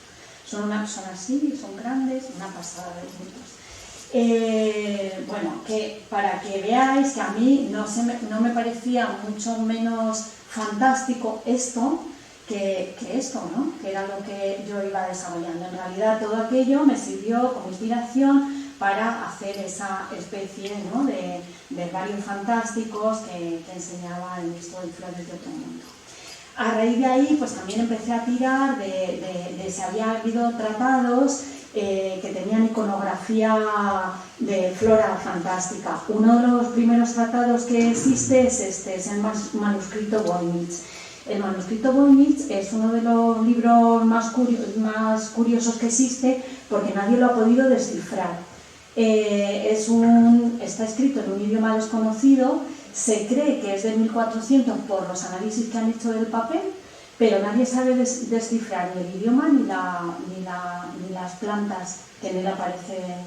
Son así, son grandes, una pasada de bonitos. Bueno, que para que veáis que a mí no me parecía mucho menos fantástico esto, que esto, ¿no? Que era lo que yo iba desarrollando. En realidad todo aquello me sirvió como inspiración para hacer esa especie, ¿no?, de herbarios fantásticos que enseñaban esto de Flores de otro mundo. A raíz de ahí, pues también empecé a tirar se había habido tratados que tenían iconografía de flora fantástica. Uno de los primeros tratados que existe es el manuscrito Voynich. El manuscrito Voynich es uno de los libros más curiosos que existe porque nadie lo ha podido descifrar. Está escrito en un idioma desconocido, se cree que es de 1400 por los análisis que han hecho del papel, pero nadie sabe descifrar ni el idioma ni las plantas que en él aparecen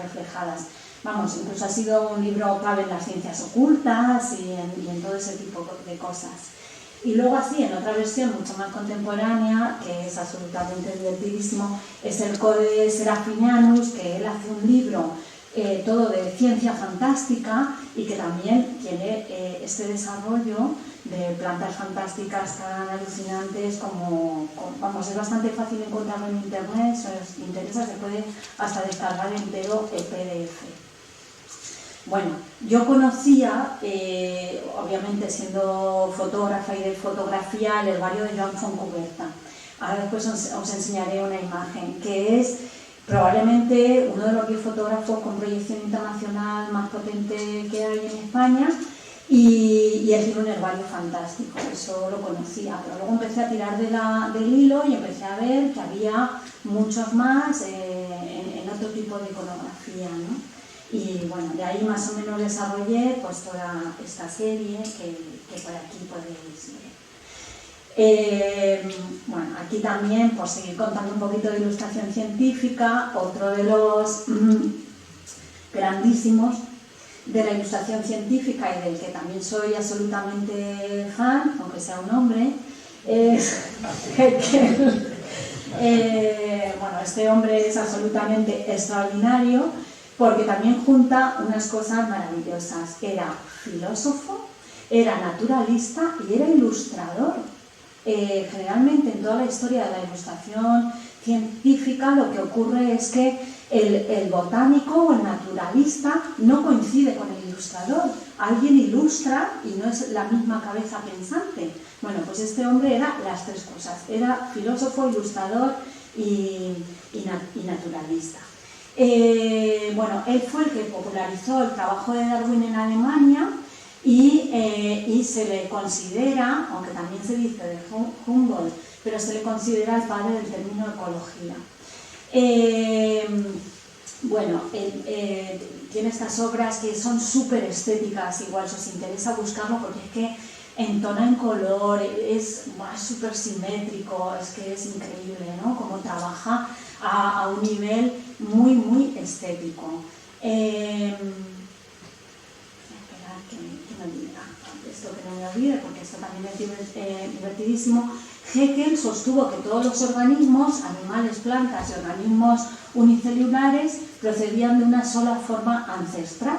reflejadas. Vamos, incluso ha sido un libro clave en las ciencias ocultas y en todo ese tipo de cosas. Y luego así, en otra versión mucho más contemporánea, que es absolutamente divertidísimo, es el Codex Seraphinianus, que él hace un libro todo de ciencia fantástica y que también tiene este desarrollo de plantas fantásticas tan alucinantes como vamos, es bastante fácil encontrarlo en internet, si os interesa se puede hasta descargar entero el PDF. Bueno, yo conocía, obviamente siendo fotógrafa y de fotografía, el herbario de Joan Fontcuberta. Ahora después os enseñaré una imagen, que es probablemente uno de los 10 fotógrafos con proyección internacional más potente que hay en España y él tiene un herbario fantástico, eso lo conocía, pero luego empecé a tirar del hilo y empecé a ver que había muchos más en otro tipo de iconografía, ¿no? Y bueno, de ahí más o menos desarrollé pues toda esta serie que por aquí podéis ver. Bueno, aquí también, por seguir contando un poquito de ilustración científica, otro de los grandísimos de la ilustración científica y del que también soy absolutamente fan, aunque sea un hombre, es Haeckel. Bueno, este hombre es absolutamente extraordinario porque también junta unas cosas maravillosas. Era filósofo, era naturalista y era ilustrador. Generalmente en toda la historia de la ilustración científica lo que ocurre es que el botánico o el naturalista no coincide con el ilustrador. Alguien ilustra y no es la misma cabeza pensante. Bueno, pues este hombre era las tres cosas. Era filósofo, ilustrador y naturalista. Bueno, él fue el que popularizó el trabajo de Darwin en Alemania y se le considera, aunque también se dice de Humboldt, pero se le considera el padre del término ecología. Bueno, tiene estas obras que son súper estéticas, igual si os interesa buscarlo porque es que entona en color, es súper simétrico, es que es increíble, ¿no? Cómo trabaja a un nivel muy, muy estético. Esperar que me diga esto, que no me olvide, porque esto también es divertidísimo. Haeckel sostuvo que todos los organismos, animales, plantas y organismos unicelulares, procedían de una sola forma ancestral.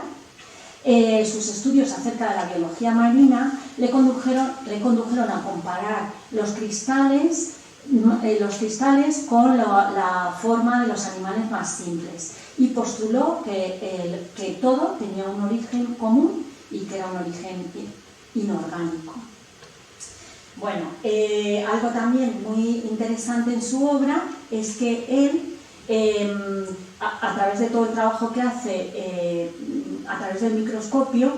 Sus estudios acerca de la biología marina le condujeron a comparar los cristales con la forma de los animales más simples y postuló que todo tenía un origen común y que era un origen inorgánico. Bueno, algo también muy interesante en su obra es que él, a través de todo el trabajo que hace a través del microscopio,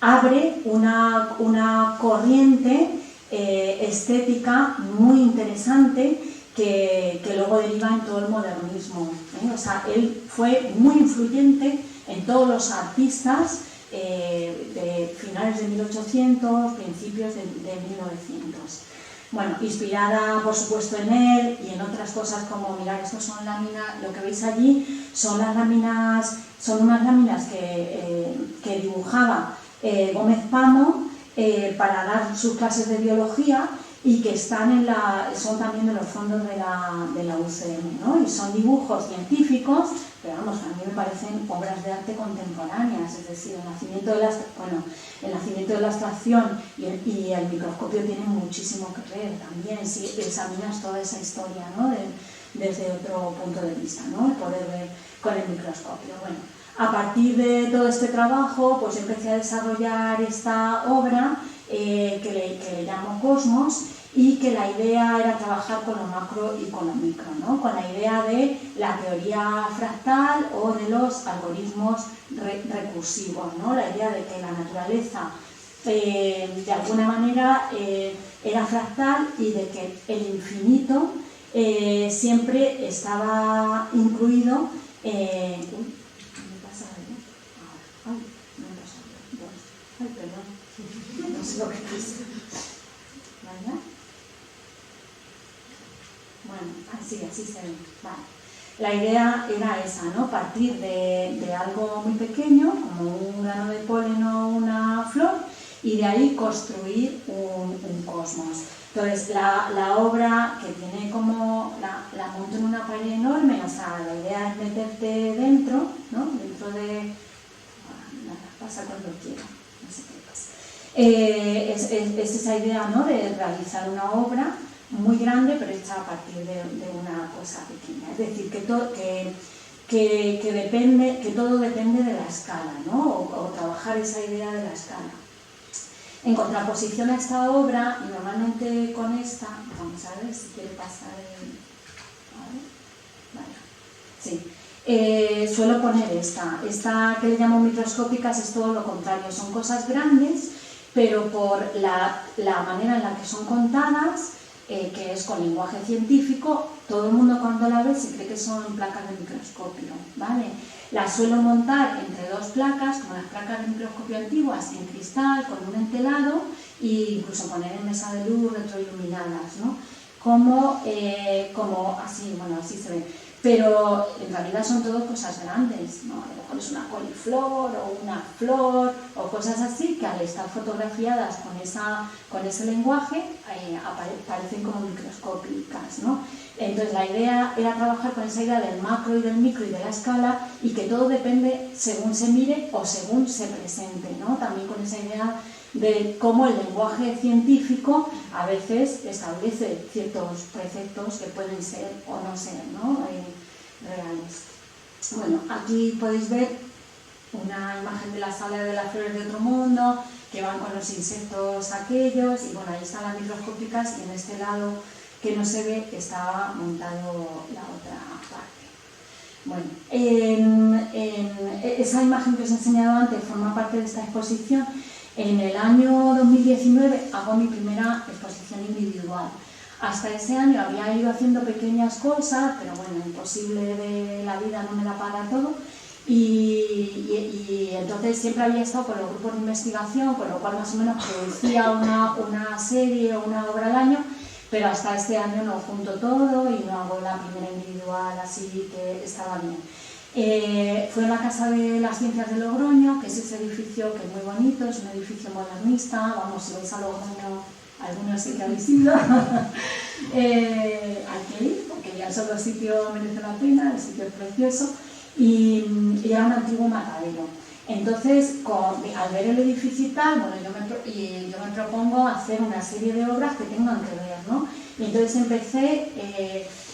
abre una corriente estética muy interesante que luego deriva en todo el modernismo. O sea, él fue muy influyente en todos los artistas de finales de 1800, principios de 1900. Bueno, inspirada por supuesto en él y en otras cosas como, mirad, estos son láminas, lo que veis allí son las láminas, son unas láminas que dibujaba Gómez Pamo para dar sus clases de biología y que son también de los fondos de la UCM, ¿no? Y son dibujos científicos, pero vamos, a mí me parecen obras de arte contemporáneas, es decir, el nacimiento de la abstracción y el microscopio tienen muchísimo que ver también, si examinas toda esa historia, ¿no? Desde otro punto de vista, ¿no? El poder ver con el microscopio. Bueno, a partir de todo este trabajo, pues empecé a desarrollar esta obra que le llamo Cosmos, y que la idea era trabajar con lo macro y con lo micro, ¿no? Con la idea de la teoría fractal o de los algoritmos recursivos, ¿no? La idea de que la naturaleza de alguna manera era fractal y de que el infinito siempre estaba incluido no sé lo que pasa. ¿Vale? Bueno, así se ve. Vale. La idea era esa, ¿no? Partir de algo muy pequeño, como un grano de polen o una flor, y de ahí construir un cosmos. Entonces, la obra que tiene como, la monto en una pared enorme, o sea, la idea es meterte dentro, ¿no? Dentro de... Nada, pasa cuando quiera, no sé qué pasa. Es esa idea, ¿no? De realizar una obra muy grande, pero hecha a partir de una cosa pequeña. Es decir, que todo depende de la escala, ¿no? O trabajar esa idea de la escala. En contraposición a esta obra, y normalmente con esta, vamos a ver si quiere pasar sí. Suelo poner esta que le llamo microscópicas, es todo lo contrario, son cosas grandes, pero por la manera en la que son contadas, que es con lenguaje científico, todo el mundo cuando la ve se cree que son placas de microscopio, ¿vale? Las suelo montar entre dos placas, como las placas de microscopio antiguas, en cristal, con un entelado, e incluso poner en mesa de luz retroiluminadas, ¿no? Como así, bueno, así se ve. Pero en realidad son todo cosas grandes, ¿no? A lo mejor es una coliflor o una flor o cosas así que al estar fotografiadas con ese lenguaje parecen como microscópicas, ¿no? Entonces la idea era trabajar con esa idea del macro y del micro y de la escala, y que todo depende según se mire o según se presente, ¿no? También con esa idea de cómo el lenguaje científico a veces establece ciertos preceptos que pueden ser o no ser, ¿no? Reales. Bueno, aquí podéis ver una imagen de la sala de las flores de otro mundo, que van con los insectos aquellos, y bueno, ahí están las microscópicas, y en este lado que no se ve estaba montado la otra parte. Bueno, esa imagen que os he enseñado antes forma parte de esta exposición. En el año 2019 hago mi primera exposición individual. Hasta ese año había ido haciendo pequeñas cosas, pero bueno, imposible de la vida, no me da para todo. Y entonces siempre había estado con los grupos de investigación, con lo cual más o menos producía una serie o una obra al año, pero hasta este año no junto todo y no hago la primera individual, así que estaba bien. Fue en la Casa de las Ciencias de Logroño, que es ese edificio que es muy bonito, es un edificio modernista. Vamos, si vais a Logroño, algunos sí que habéis ido, hay que ir, porque ya el solo sitio merece la pena, el sitio es precioso, y era un antiguo matadero. Entonces, al ver el edificio y tal, bueno, yo me propongo hacer una serie de obras que tengan que ver, ¿no? Y entonces empecé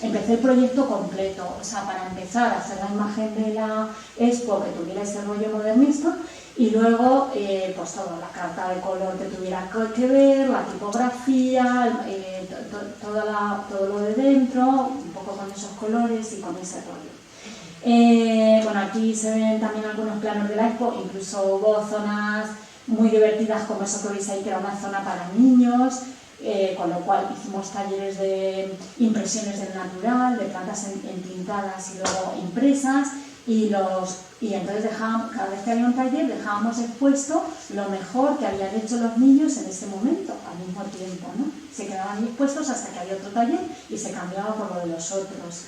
el proyecto completo, o sea, para empezar a hacer la imagen de la expo que tuviera ese rollo modernista, y luego pues toda la carta de color que tuviera que ver, la tipografía, todo lo de dentro, un poco con esos colores y con ese rollo. Bueno, aquí se ven también algunos planos de la expo, incluso hubo zonas muy divertidas como eso que veis ahí, que era una zona para niños, con lo cual hicimos talleres de impresiones del natural, de plantas entintadas y luego impresas, y entonces cada vez que había un taller dejábamos expuesto lo mejor que habían hecho los niños en ese momento, al mismo tiempo, ¿no? Se quedaban expuestos hasta que había otro taller y se cambiaba por lo de los otros.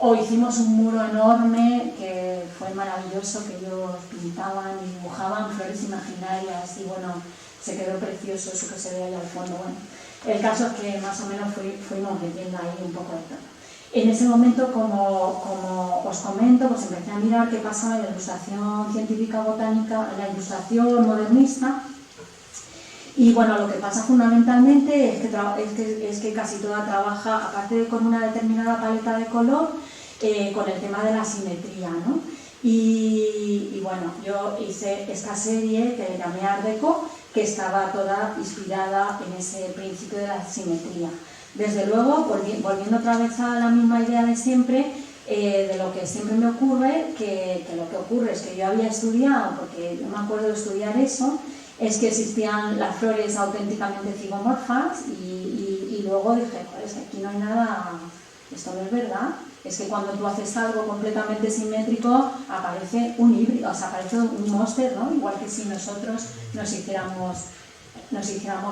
O hicimos un muro enorme que fue maravilloso, que ellos pintaban y dibujaban flores imaginarias, y bueno, se quedó precioso eso que se ve ahí al fondo. Bueno, el caso es que más o menos fuimos metiendo ahí un poco de todo. En ese momento, como os comento, pues empecé a mirar qué pasaba en la ilustración científica botánica, en la ilustración modernista. Y bueno, lo que pasa fundamentalmente es que casi toda trabaja, aparte de con una determinada paleta de color, con el tema de la simetría, ¿no? Y bueno, yo hice esta serie que llamé Art Deco, que estaba toda inspirada en ese principio de la simetría. Desde luego, volviendo otra vez a la misma idea de siempre, de lo que siempre me ocurre, que lo que ocurre es que yo había estudiado, porque yo me acuerdo de estudiar eso, es que existían las flores auténticamente zigomorfas, y luego dije, joder, es que aquí no hay nada, esto no es verdad. Es que cuando tú haces algo completamente simétrico aparece un híbrido, o sea, aparece un monster, ¿no? Igual que si nosotros nos hiciéramos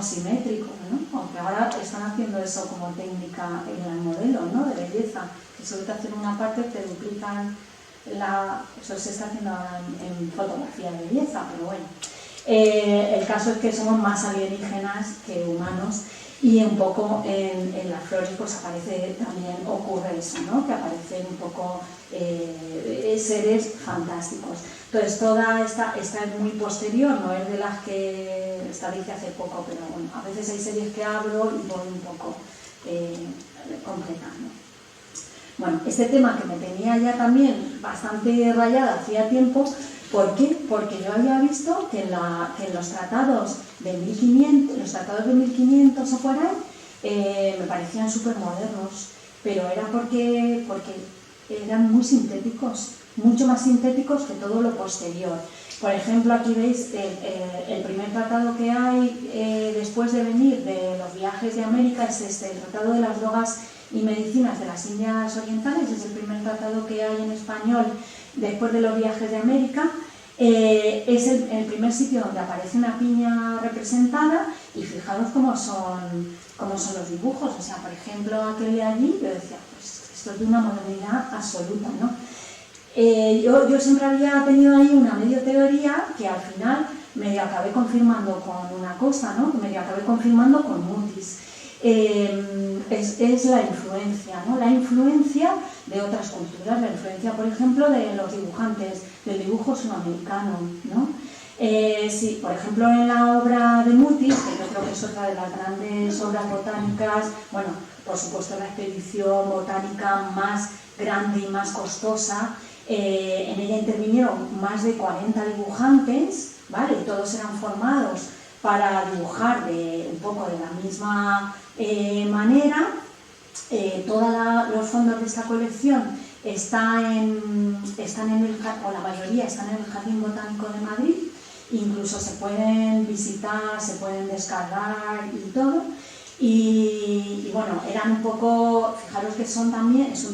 simétricos, ¿no? Aunque ahora están haciendo eso como técnica en el modelo, ¿no? De belleza, que solo te hacen una parte, te duplican eso se está haciendo ahora en fotografía de belleza, pero bueno. El caso es que somos más alienígenas que humanos, y un poco en las flores pues también ocurre eso, ¿no? Que aparecen un poco seres fantásticos. Entonces toda esta es muy posterior, no es de las que establecí hace poco, pero bueno, a veces hay series que abro y voy un poco completando. Bueno, este tema que me tenía ya también bastante rayada hacía tiempo. ¿Por qué? Porque yo había visto que en los tratados de 1500, o por ahí, me parecían súper modernos, pero era porque eran muy sintéticos, mucho más sintéticos que todo lo posterior. Por ejemplo, aquí veis el primer tratado que hay después de venir de los viajes de América, es el Tratado de las Drogas y Medicinas de las Indias Orientales, es el primer tratado que hay en español después de los viajes de América, es el primer sitio donde aparece una piña representada, y fijaros cómo son los dibujos. O sea, por ejemplo, aquel de allí, yo decía, pues esto es de una modernidad absoluta, ¿no? Yo siempre había tenido ahí una medio teoría que al final medio acabé confirmando con una cosa, ¿no? Medio acabé confirmando con Mutis. Es la influencia, ¿no? La influencia de otras culturas, la influencia, por ejemplo, de los dibujantes del dibujo sudamericano, ¿no? Sí, por ejemplo, en la obra de Mutis, que yo creo que es otra de las grandes obras botánicas, bueno, por supuesto la expedición botánica más grande y más costosa, en ella intervinieron más de 40 dibujantes, ¿vale? Todos eran formados para dibujar un poco de la misma manera. Todos los fondos de esta colección están o la mayoría están en el Jardín Botánico de Madrid. Incluso se pueden visitar, se pueden descargar y todo. Y bueno, eran un poco, fijaros que es un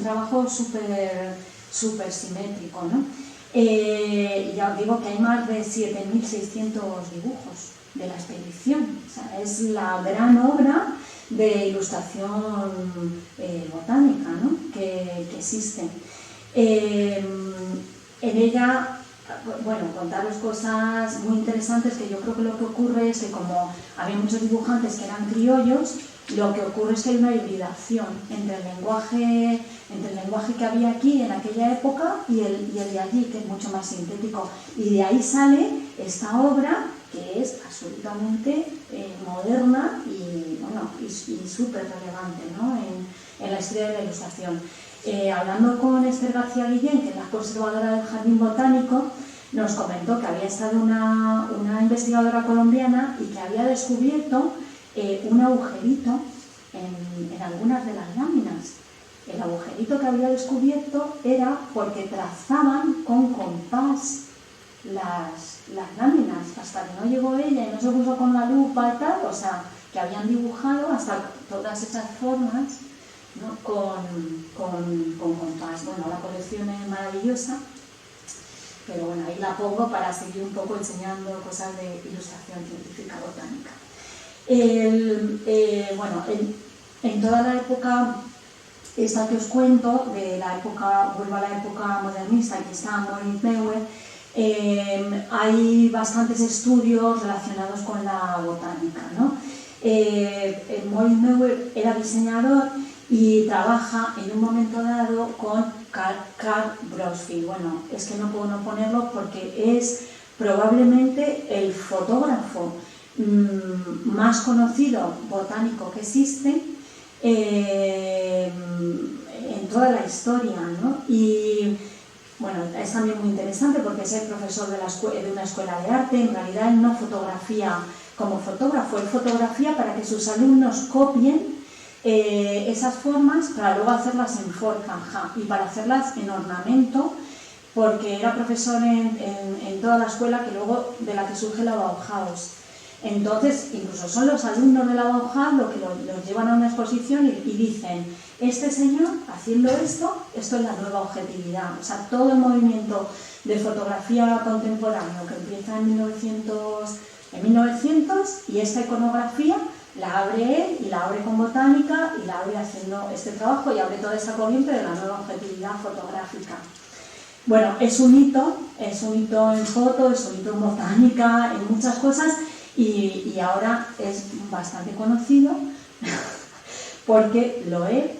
trabajo súper simétrico, ¿no? Ya os digo que hay más de 7.600 dibujos de la expedición. O sea, es la gran obra de ilustración botánica, ¿no? que existe. En ella, bueno, contaros cosas muy interesantes, que yo creo que lo que ocurre es que como había muchos dibujantes que eran criollos, lo que ocurre es que hay una hibridación entre el lenguaje que había aquí en aquella época y el de allí, que es mucho más sintético. Y de ahí sale esta obra, que es absolutamente moderna y, bueno, y súper relevante, ¿no? en la historia de la ilustración. Hablando con Esther García Guillén, que es la conservadora del Jardín Botánico, nos comentó que había estado una investigadora colombiana y que había descubierto un agujerito en algunas de las láminas. El agujerito que había descubierto era porque trazaban con compás las láminas, hasta que no llegó ella y no se puso con la lupa y tal, o sea, que habían dibujado hasta todas esas formas, ¿no? con compás. Bueno, la colección es maravillosa, pero bueno, ahí la pongo para seguir un poco enseñando cosas de ilustración científica botánica. Bueno, en toda la época esta que os cuento, vuelvo a la época modernista, aquí está Moritz Neuer, hay bastantes estudios relacionados con la botánica, ¿no? Moritz Neuer era diseñador y trabaja en un momento dado con Karl Brosfield. Bueno, es que no puedo no ponerlo porque es probablemente el fotógrafo más conocido botánico que existe en toda la historia, ¿no? Y bueno, es también muy interesante porque es el profesor de una escuela de arte. En realidad él no fotografía como fotógrafo, él fotografía para que sus alumnos copien esas formas para luego hacerlas en forja y para hacerlas en ornamento, porque era profesor en toda la escuela de la que surge la Bauhaus. Entonces, incluso son los alumnos de la Bauhaus los que los llevan a una exposición y dicen, este señor haciendo esto es la nueva objetividad. O sea, todo el movimiento de fotografía contemporáneo que empieza en 1900 y esta iconografía la abre él y la abre con botánica y la abre haciendo este trabajo y abre toda esa corriente de la nueva objetividad fotográfica. Bueno, es un hito en foto, es un hito en botánica, en muchas cosas. Y ahora es bastante conocido porque Loeb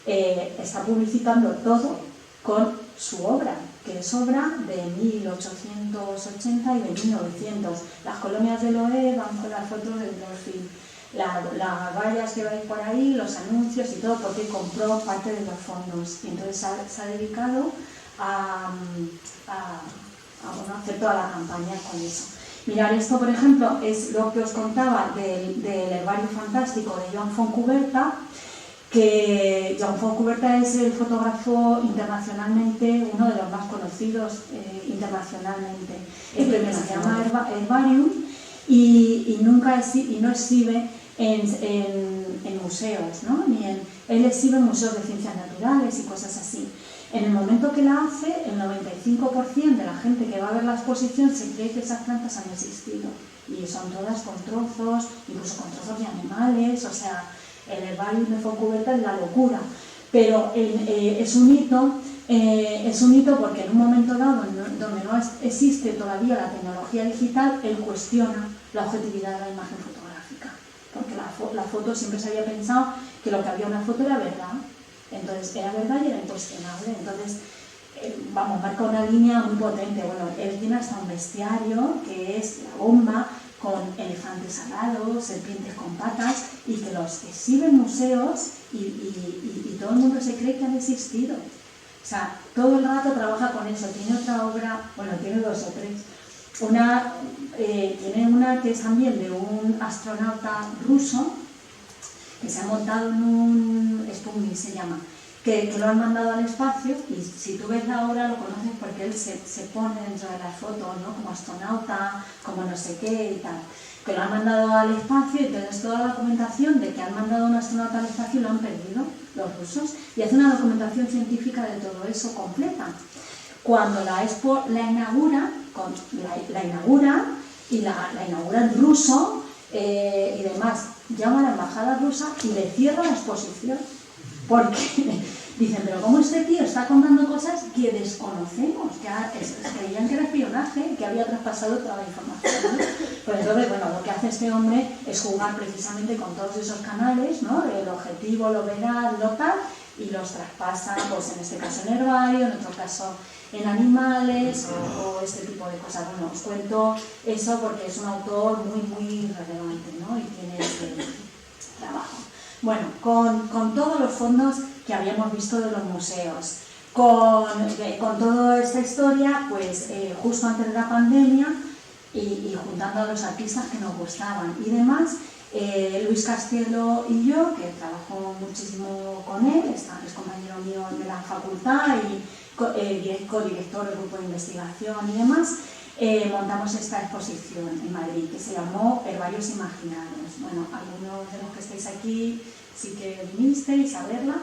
está publicitando todo con su obra, que es obra de 1880 y de 1900. Las colonias de Loeb van con las fotos de Brosfield, las vallas que veis por ahí, los anuncios y todo, porque compró parte de los fondos y entonces se ha dedicado a hacer toda la campaña con eso. Mirad, esto por ejemplo es lo que os contaba del herbario fantástico de Joan Fontcuberta, que Joan Fontcuberta es el fotógrafo internacionalmente, uno de los más conocidos internacionalmente. El premio se llama Herbarium y no exhibe en museos, ¿no? Él exhibe en museos de ciencias naturales y cosas así. En el momento que la hace, el 95% de la gente que va a ver la exposición se cree que esas plantas han existido. Y son todas con trozos, incluso con trozos de animales, o sea, el herbario de Fontcuberta es la locura. Pero es un hito porque en un momento dado, donde no existe todavía la tecnología digital, él cuestiona la objetividad de la imagen fotográfica. Porque la foto siempre se había pensado que lo que había en una foto era verdad. Entonces era verdad y era incuestionable. Entonces, marca una línea muy potente. Bueno, él tiene hasta un bestiario que es la bomba con elefantes alados, serpientes con patas, y que los exhibe en museos y todo el mundo se cree que han existido. O sea, todo el rato trabaja con eso. Tiene otra obra, bueno, tiene 2 o 3. Tiene una que es también de un astronauta ruso que se ha montado en un Sputnik, se llama, que lo han mandado al espacio, y si tú ves la obra lo conoces porque él se pone dentro de las fotos, ¿no? Como astronauta, como no sé qué y tal, que lo han mandado al espacio, y entonces toda la documentación de que han mandado a un astronauta al espacio lo han perdido los rusos, y hace una documentación científica de todo eso completa. Cuando la Expo la inaugura y la inaugura en ruso y demás, llama a la embajada rusa y le cierra la exposición, porque dicen, pero ¿cómo este tío está contando cosas que desconocemos? Que creían que era espionaje, que había traspasado toda la información, ¿no? Pues entonces, bueno, lo que hace este hombre es jugar precisamente con todos esos canales, ¿no? El objetivo, lo veraz, lo tal, y los traspasa, pues en este caso en herbario, en otro caso en animales o este tipo de cosas. Bueno, os cuento eso porque es un autor muy, muy relevante, ¿no? Y tiene este trabajo. Bueno, con todos los fondos que habíamos visto de los museos, con toda esta historia, pues justo antes de la pandemia y juntando a los artistas que nos gustaban y demás, Luis Castielo y yo, que trabajo muchísimo con él, es compañero mío de la facultad y codirector del grupo de investigación y demás, montamos esta exposición en Madrid que se llamó Herbarios Imaginarios. Bueno, algunos de los que estáis aquí sí que vinisteis a verla.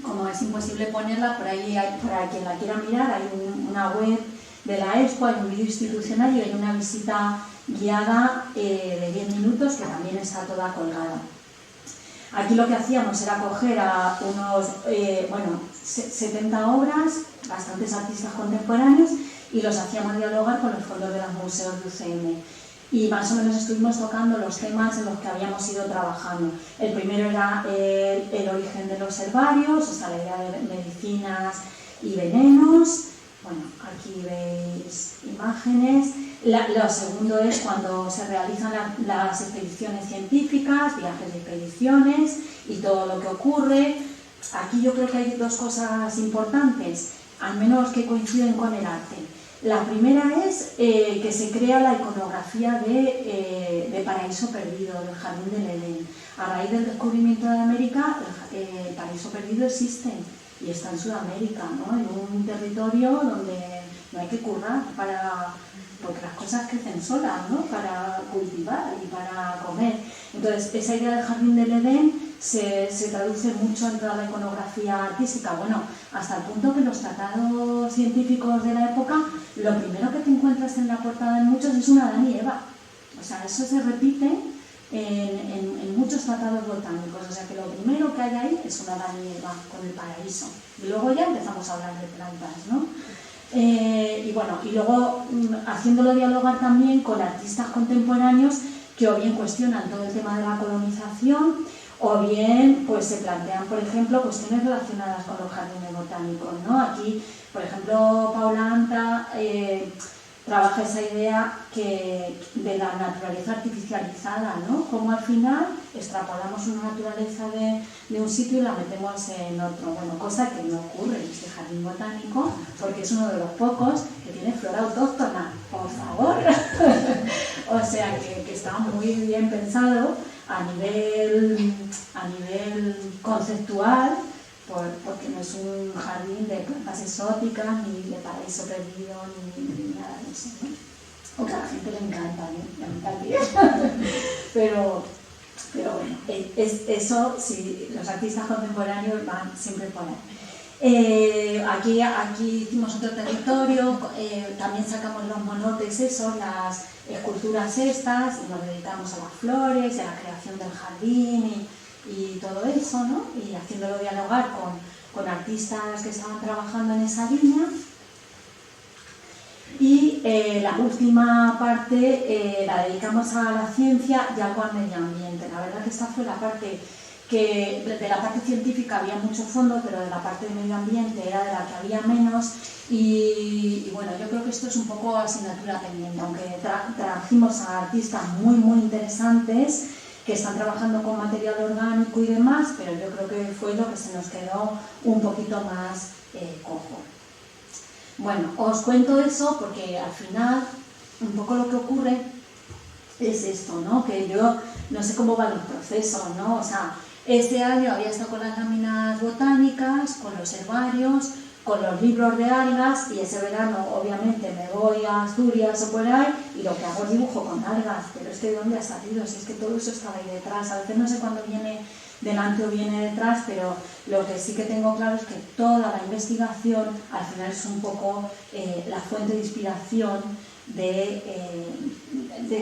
Como es imposible ponerla, por ahí para quien la quiera mirar, hay una web de la Expo, hay un vídeo institucional y hay una visita guiada de 10 minutos que también está toda colgada. Aquí lo que hacíamos era coger a unos 70 obras, bastantes artistas contemporáneos, y los hacíamos dialogar con los fondos de los museos de UCM. Y más o menos estuvimos tocando los temas en los que habíamos ido trabajando. El primero era el origen de los herbarios, o sea, la idea de medicinas y venenos. Bueno, aquí veis imágenes. Lo segundo es cuando se realizan las expediciones científicas, viajes de expediciones y todo lo que ocurre. Aquí yo creo que hay 2 cosas importantes, al menos que coinciden con el arte. La primera es que se crea la iconografía de Paraíso Perdido, del Jardín del Edén. A raíz del descubrimiento de América, el Paraíso Perdido existe y está en Sudamérica, ¿no? En un territorio donde no hay que currar porque las cosas crecen solas, ¿no? Para cultivar y para comer. Entonces, esa idea del Jardín del Edén se traduce mucho en toda la iconografía artística. Bueno, hasta el punto que los tratados científicos de la época, lo primero que te encuentras en la portada de muchos es una Adán y Eva. O sea, eso se repite en muchos tratados botánicos. O sea, que lo primero que hay ahí es una Adán y Eva con el paraíso. Y luego ya empezamos a hablar de plantas, ¿no? Y bueno, y luego haciéndolo dialogar también con artistas contemporáneos que o bien cuestionan todo el tema de la colonización o bien pues se plantean, por ejemplo, cuestiones relacionadas con los jardines botánicos, ¿no? Aquí, por ejemplo, Paula Anta trabaja esa idea de la naturaleza artificializada, ¿no? Como al final extrapolamos una naturaleza de un sitio y la metemos en otro. Bueno, cosa que no ocurre en este jardín botánico, porque es uno de los pocos que tiene flora autóctona, por favor. O sea, que está muy bien pensado a nivel conceptual, porque no es un jardín de plantas exóticas, ni de paraíso perdido, ni nada de eso, ¿no? O que a la gente le encanta, ¿no? A mí también. Pero bueno, eso sí, los artistas contemporáneos van siempre por ahí. Aquí hicimos otro territorio, también sacamos los monotes, las esculturas estas, y nos dedicamos a las flores, a la creación del jardín y todo eso, ¿no? Y haciéndolo dialogar con artistas que estaban trabajando en esa línea. Y la última parte la dedicamos a la ciencia y algo al medio ambiente. La verdad que esta fue la parte que de la parte científica había mucho fondo, pero de la parte de medio ambiente era de la que había menos. Y bueno, yo creo que esto es un poco asignatura pendiente, aunque trajimos a artistas muy interesantes que están trabajando con material orgánico y demás, pero yo creo que fue lo que se nos quedó un poquito más cojo. Bueno, os cuento eso porque al final un poco lo que ocurre es esto, ¿no? Que yo no sé cómo van los procesos, ¿no? O sea, este año había estado con las láminas botánicas, con los herbarios, con los libros de algas, y ese verano obviamente me voy a Asturias o por ahí y lo que hago es dibujo con algas, pero es que ¿de dónde ha salido? Si es que todo eso estaba ahí detrás, a veces no sé cuándo viene delante o viene detrás, pero lo que sí que tengo claro es que toda la investigación al final es un poco la fuente de inspiración del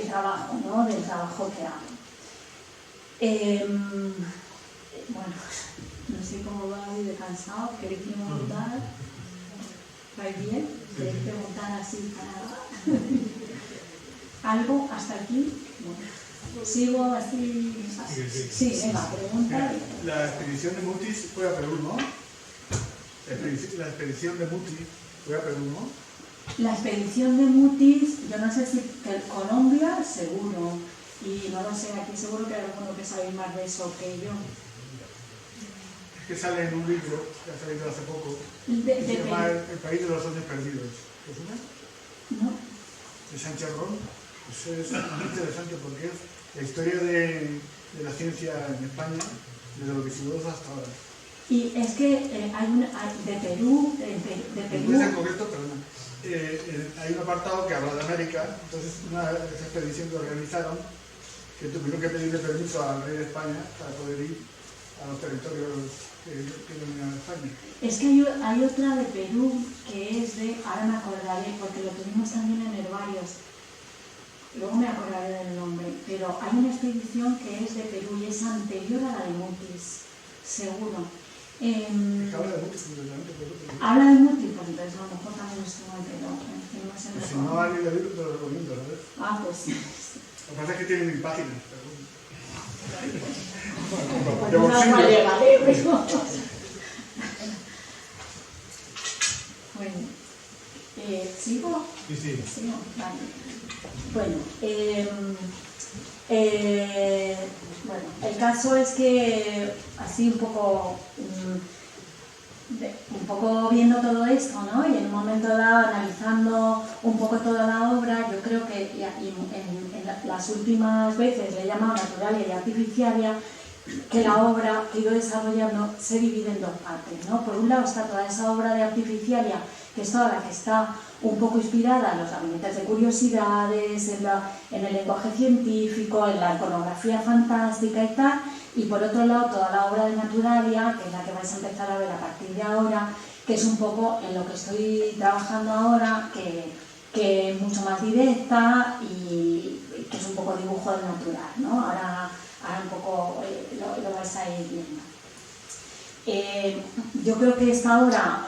trabajo, ¿no? Del trabajo que hago. Bueno, no sé cómo va de cansado, ¿queréis preguntar? ¿Vais bien? ¿Queréis preguntar así para algo hasta aquí? Bueno, sigo así. Sí, venga, pregunta. La expedición de Mutis fue a Perú, ¿no? La expedición de Mutis fue a Perú, ¿no? La expedición de Mutis, yo no sé si que Colombia, seguro. Y no lo sé, aquí seguro que hay alguno que sabe más de eso que yo. Es que sale en un libro que ha salido hace poco, se llama El país de los sueños perdidos. ¿Te suena? No. De Sánchez Ron. Eso es muy interesante porque es la historia de la ciencia en España desde los visigodos hasta ahora. Y es que de Perú, En concreto, perdón, hay un apartado que habla de América. Entonces, una expedición que organizaron, que tuvieron que pedirle permiso al rey de España para poder ir a los territorios que dominan España. Es que hay otra de Perú que es de, ahora me acordaré, porque lo tuvimos también en herbarios, luego me acordaré del nombre, pero hay una expedición que es de Perú y es anterior a la de Mutis, seguro. Habla de Mutis, habla de Mutis, pues entonces a lo mejor también estuvo en Perú. Pues si no hay el libro, te lo recomiendo, ¿sabes? Ah, pues sí. Lo que pasa es que tiene 1000 páginas, pero pues no la llegaré, pero... Bueno, ¿sigo? sí. ¿Sigo? Vale. Bueno, bueno, el caso es que así un poco viendo todo esto, ¿no? Y en un momento dado, analizando un poco toda la obra, yo creo que en las últimas veces le he llamado naturalia y artificialia, que la obra que he ido desarrollando se divide en dos partes, ¿no? Por un lado está toda esa obra de artificialia, que es toda la que está un poco inspirada en los gabinetes de curiosidades, en el lenguaje científico, en la iconografía fantástica y tal, y por otro lado toda la obra de naturalia, que es la que vais a empezar a ver a partir de ahora, que es un poco en lo que estoy trabajando ahora, que es mucho más directa y que es un poco dibujo del natural, ¿no? Ahora un poco lo vais a ir viendo. Yo creo que esta obra,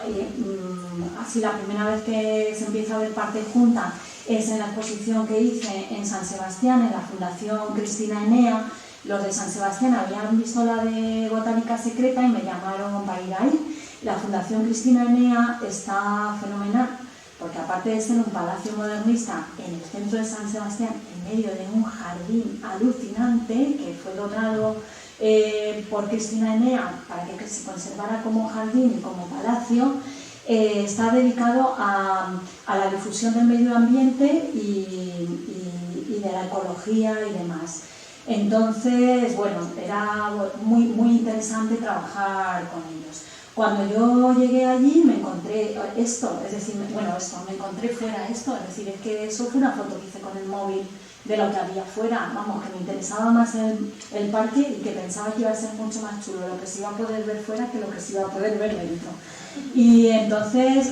así la primera vez que se empieza a ver parte junta, es en la exposición que hice en San Sebastián, en la Fundación Cristina Enea. Los de San Sebastián habían visto la de Botánica Secreta y me llamaron para ir ahí. La Fundación Cristina Enea está fenomenal, porque aparte de ser un palacio modernista en el centro de San Sebastián, en medio de un jardín alucinante que fue donado por Cristina Enea para que se conservara como jardín y como palacio, está dedicado a la difusión del medio ambiente y de la ecología y demás. Entonces, bueno, era muy interesante trabajar con ellos. Cuando yo llegué allí me encontré esto, es decir, me encontré fuera esto, es decir, es que eso fue una foto que hice con el móvil de lo que había fuera. Vamos, que me interesaba más el parque y que pensaba que iba a ser mucho más chulo lo que se iba a poder ver fuera que lo que se iba a poder ver dentro. Y entonces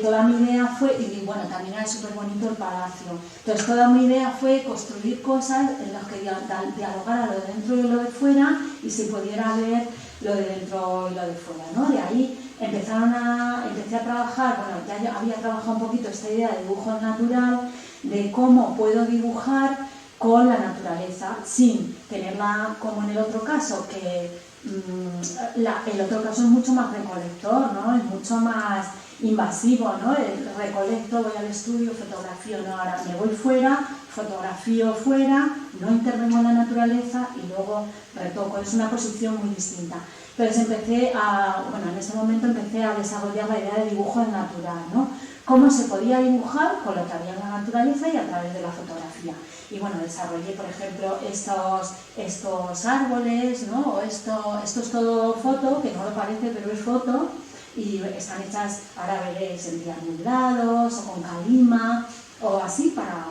toda mi idea fue, y bueno, también era súper bonito el palacio, entonces toda mi idea fue construir cosas en las que dialogara lo de dentro y lo de fuera y se pudiera ver lo de dentro y lo de fuera, ¿no? De ahí empecé a trabajar, bueno, ya había trabajado un poquito esta idea de dibujo natural, de cómo puedo dibujar con la naturaleza sin tenerla como en el otro caso, que el otro caso es mucho más recolector, ¿no? Es mucho más invasivo, ¿no? Recolecto, voy al estudio, fotografío, no, ahora me voy fuera, fotografío fuera, no intervengo en la naturaleza y luego retoco, es una posición muy distinta. Entonces en ese momento empecé a desarrollar la idea de dibujo en natural, ¿no? Cómo se podía dibujar con lo que había en la naturaleza y a través de la fotografía. Y bueno, desarrollé, por ejemplo, estos árboles, ¿no? O esto es todo foto, que no lo parece, pero es foto, y están hechas, ahora veréis, en días nublados o con calima, o así, para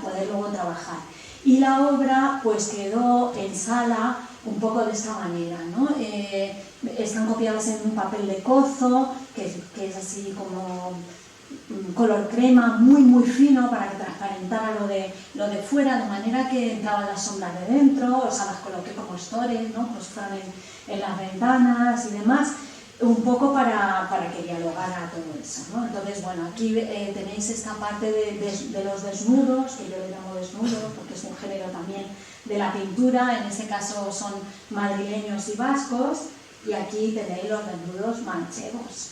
poder luego trabajar. Y la obra pues quedó en sala un poco de esta manera, ¿no? Están copiadas en un papel de cozo, que es así como color crema, muy muy fino para que transparentara lo de fuera, de manera que entraban las sombras de dentro, o sea, las coloqué como stores, ¿no? Pues fueron en las ventanas y demás, un poco para que dialogara todo eso, ¿no? Entonces, bueno, aquí tenéis esta parte de los desnudos, que yo le llamo desnudos porque es un género también de la pintura, en este caso son madrileños y vascos, y aquí tenéis los desnudos manchegos,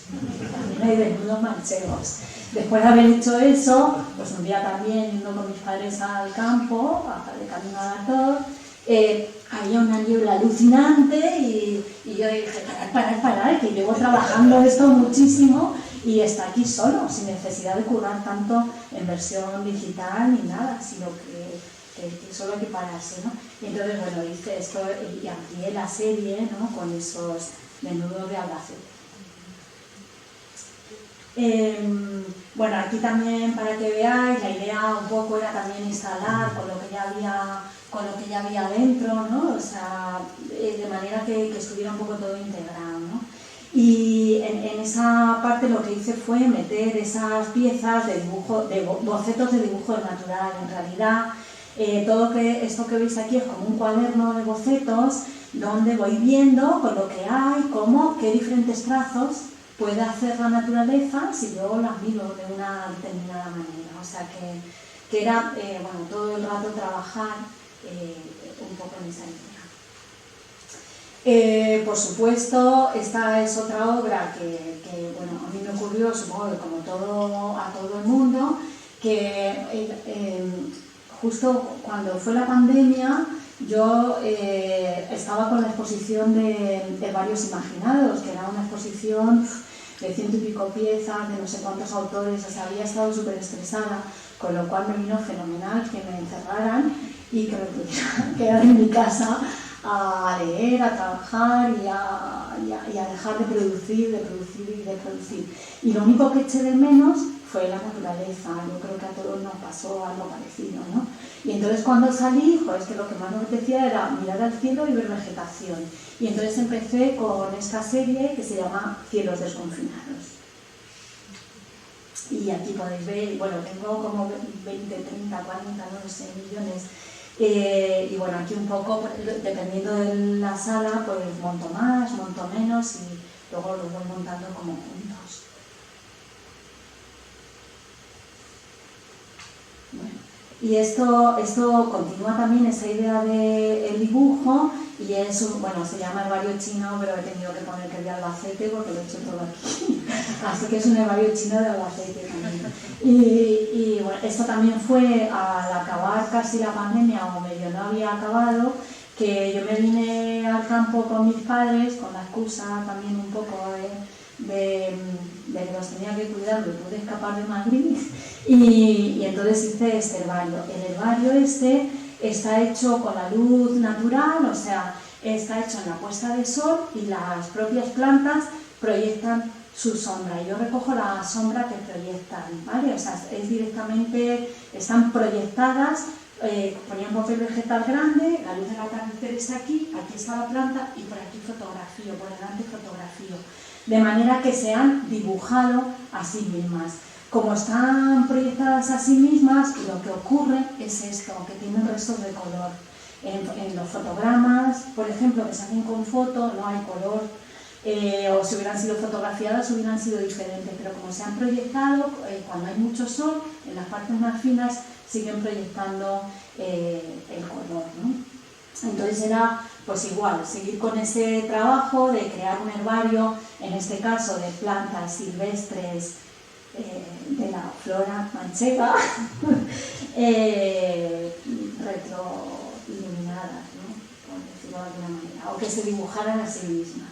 también hay desnudos manchegos. Después de haber hecho eso, pues un día también yendo con mis padres al campo, de camino a Artor, había una niebla alucinante y yo dije, parar, que llevo trabajando esto muchísimo y está aquí solo, sin necesidad de currar tanto en versión digital ni nada, sino que solo hay que pararse, ¿no? Y entonces, bueno, hice esto y amplié la serie, ¿no? Con esos desnudos de Albacete. Bueno, aquí también para que veáis, la idea un poco era también instalar con lo que ya había dentro, ¿no? O sea, de manera que estuviera un poco todo integrado, ¿no? Y en esa parte lo que hice fue meter esas piezas de dibujo, de bocetos de dibujo natural. En realidad, esto que veis aquí es como un cuaderno de bocetos donde voy viendo con lo que hay, qué diferentes trazos puede hacer la naturaleza si yo las miro de una determinada manera. O sea que era todo el rato trabajar un poco en esa idea. Por supuesto, esta es otra obra que a mí me ocurrió, supongo que como a todo el mundo, que justo cuando fue la pandemia yo estaba con la exposición de varios imaginados, que era una exposición de 100 y pico piezas, de no sé cuántos autores, o sea, había estado súper estresada, con lo cual me vino fenomenal que me encerraran y que me pudiera quedar en mi casa a leer, a trabajar y a dejar de producir. Y lo único que eché de menos fue la naturaleza. Yo creo que a todos nos pasó algo parecido, ¿no? Y entonces cuando salí, es que lo que más me apetecía era mirar al cielo y ver vegetación. Y entonces empecé con esta serie que se llama Cielos desconfinados. Y aquí podéis ver, bueno, tengo como 20, 30, 40, no sé, millones. Y bueno, aquí un poco, dependiendo de la sala, pues monto más, monto menos y luego lo voy montando como juntos. Bueno, y esto continúa también esa idea del dibujo y es se llama herbario chino, pero he tenido que poner que es de Albacete porque lo he hecho todo aquí. Así que es un herbario chino de Albacete también. Y bueno, esto también fue al acabar casi la pandemia, o medio no había acabado, que yo me vine al campo con mis padres, con la excusa también un poco de que los tenía que cuidar, me pude escapar de Madrid y entonces hice este herbario. El herbario está hecho con la luz natural, o sea, está hecho en la puesta de sol y las propias plantas proyectan su sombra. Yo recojo la sombra que proyectan, ¿vale? O sea, están proyectadas ponía un papel vegetal grande, la luz del atardecer está aquí está la planta y por aquí fotografío, por delante fotografío. De manera que se han dibujado a sí mismas. Como están proyectadas a sí mismas, lo que ocurre es esto, que tienen restos de color. En los fotogramas, por ejemplo, que se hacen con foto, no hay color, o si hubieran sido fotografiadas hubieran sido diferentes, pero como se han proyectado, cuando hay mucho sol, en las partes más finas siguen proyectando el color, ¿no? Entonces era pues igual, seguir con ese trabajo de crear un herbario, en este caso de plantas silvestres de la flora manchega, retroiluminadas, ¿no? Por decirlo de alguna manera, o que se dibujaran a sí mismas.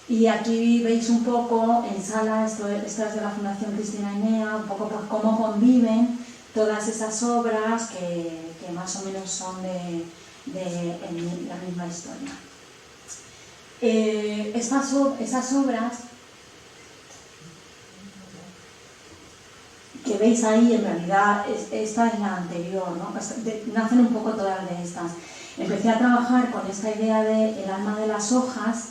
Y aquí veis un poco en sala, esto es de la Fundación Cristina Ainea, un poco por cómo conviven todas esas obras que más o menos son de la misma historia. Esas obras que veis ahí, en realidad, esta es la anterior, ¿no? Nacen un poco todas de estas. Empecé a trabajar con esta idea de el alma de las hojas,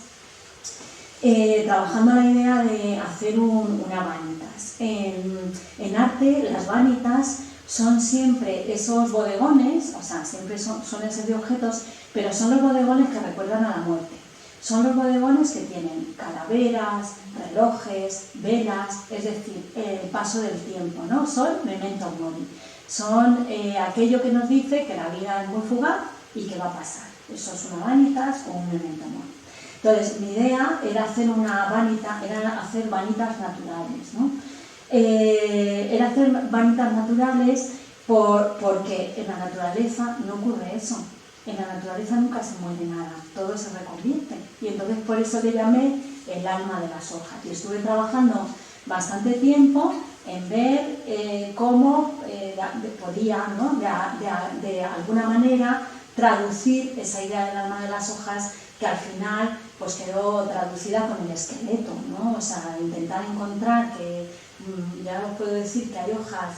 trabajando la idea de hacer una vanitas. En arte, las vanitas son siempre esos bodegones, o sea, siempre suelen ser de objetos, pero son los bodegones que recuerdan a la muerte. Son los bodegones que tienen calaveras, relojes, velas, es decir, el paso del tiempo, ¿no? Son memento mori. Son aquello que nos dice que la vida es muy fugaz y que va a pasar. Eso es una vanitas o un memento mori. Entonces, mi idea era hacer hacer vanitas naturales, ¿no? Era hacer vanitas naturales porque en la naturaleza no ocurre eso. En la naturaleza nunca se muere nada, todo se reconvierte. Y entonces por eso le llamé el alma de las hojas. Y estuve trabajando bastante tiempo en ver cómo podía, ¿no? de alguna manera traducir esa idea del alma de las hojas, que al final pues quedó traducida con el esqueleto, ¿no? O sea, intentar encontrar que, ya os puedo decir que hay hojas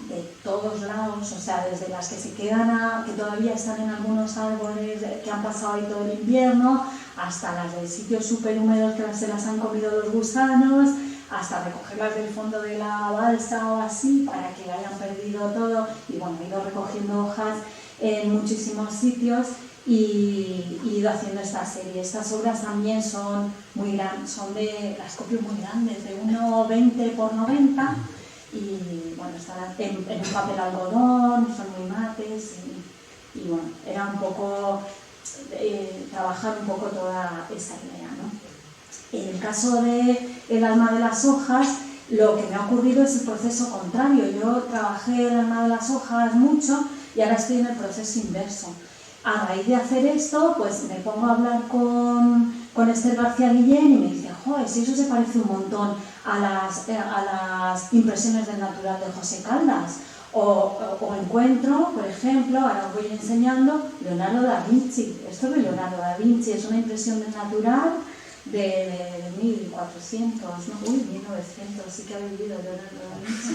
de todos lados, o sea, desde las que se quedan, que todavía están en algunos árboles, que han pasado ahí todo el invierno, hasta las de sitios súper húmedos que se las han comido los gusanos, hasta recogerlas del fondo de la balsa o así, para que hayan perdido todo. Y bueno, he ido recogiendo hojas en muchísimos sitios y he ido haciendo esta serie. Estas obras también son muy grandes, son de las copias muy grandes, de 1,20 por 90, y bueno, están en un papel algodón, son muy mates, y bueno, era un poco trabajar un poco toda esa idea, ¿no? En el caso de el alma de las hojas, lo que me ha ocurrido es el proceso contrario. Yo trabajé el alma de las hojas mucho y ahora estoy en el proceso inverso. A raíz de hacer esto, pues me pongo a hablar con Esther García Guillén y me dice, joder, si eso se parece un montón a las impresiones del natural de José Caldas. O encuentro, por ejemplo, ahora os voy enseñando Leonardo da Vinci. Esto es de Leonardo da Vinci, es una impresión del natural de 1400, no, 1900, sí que ha vivido Leonardo da Vinci.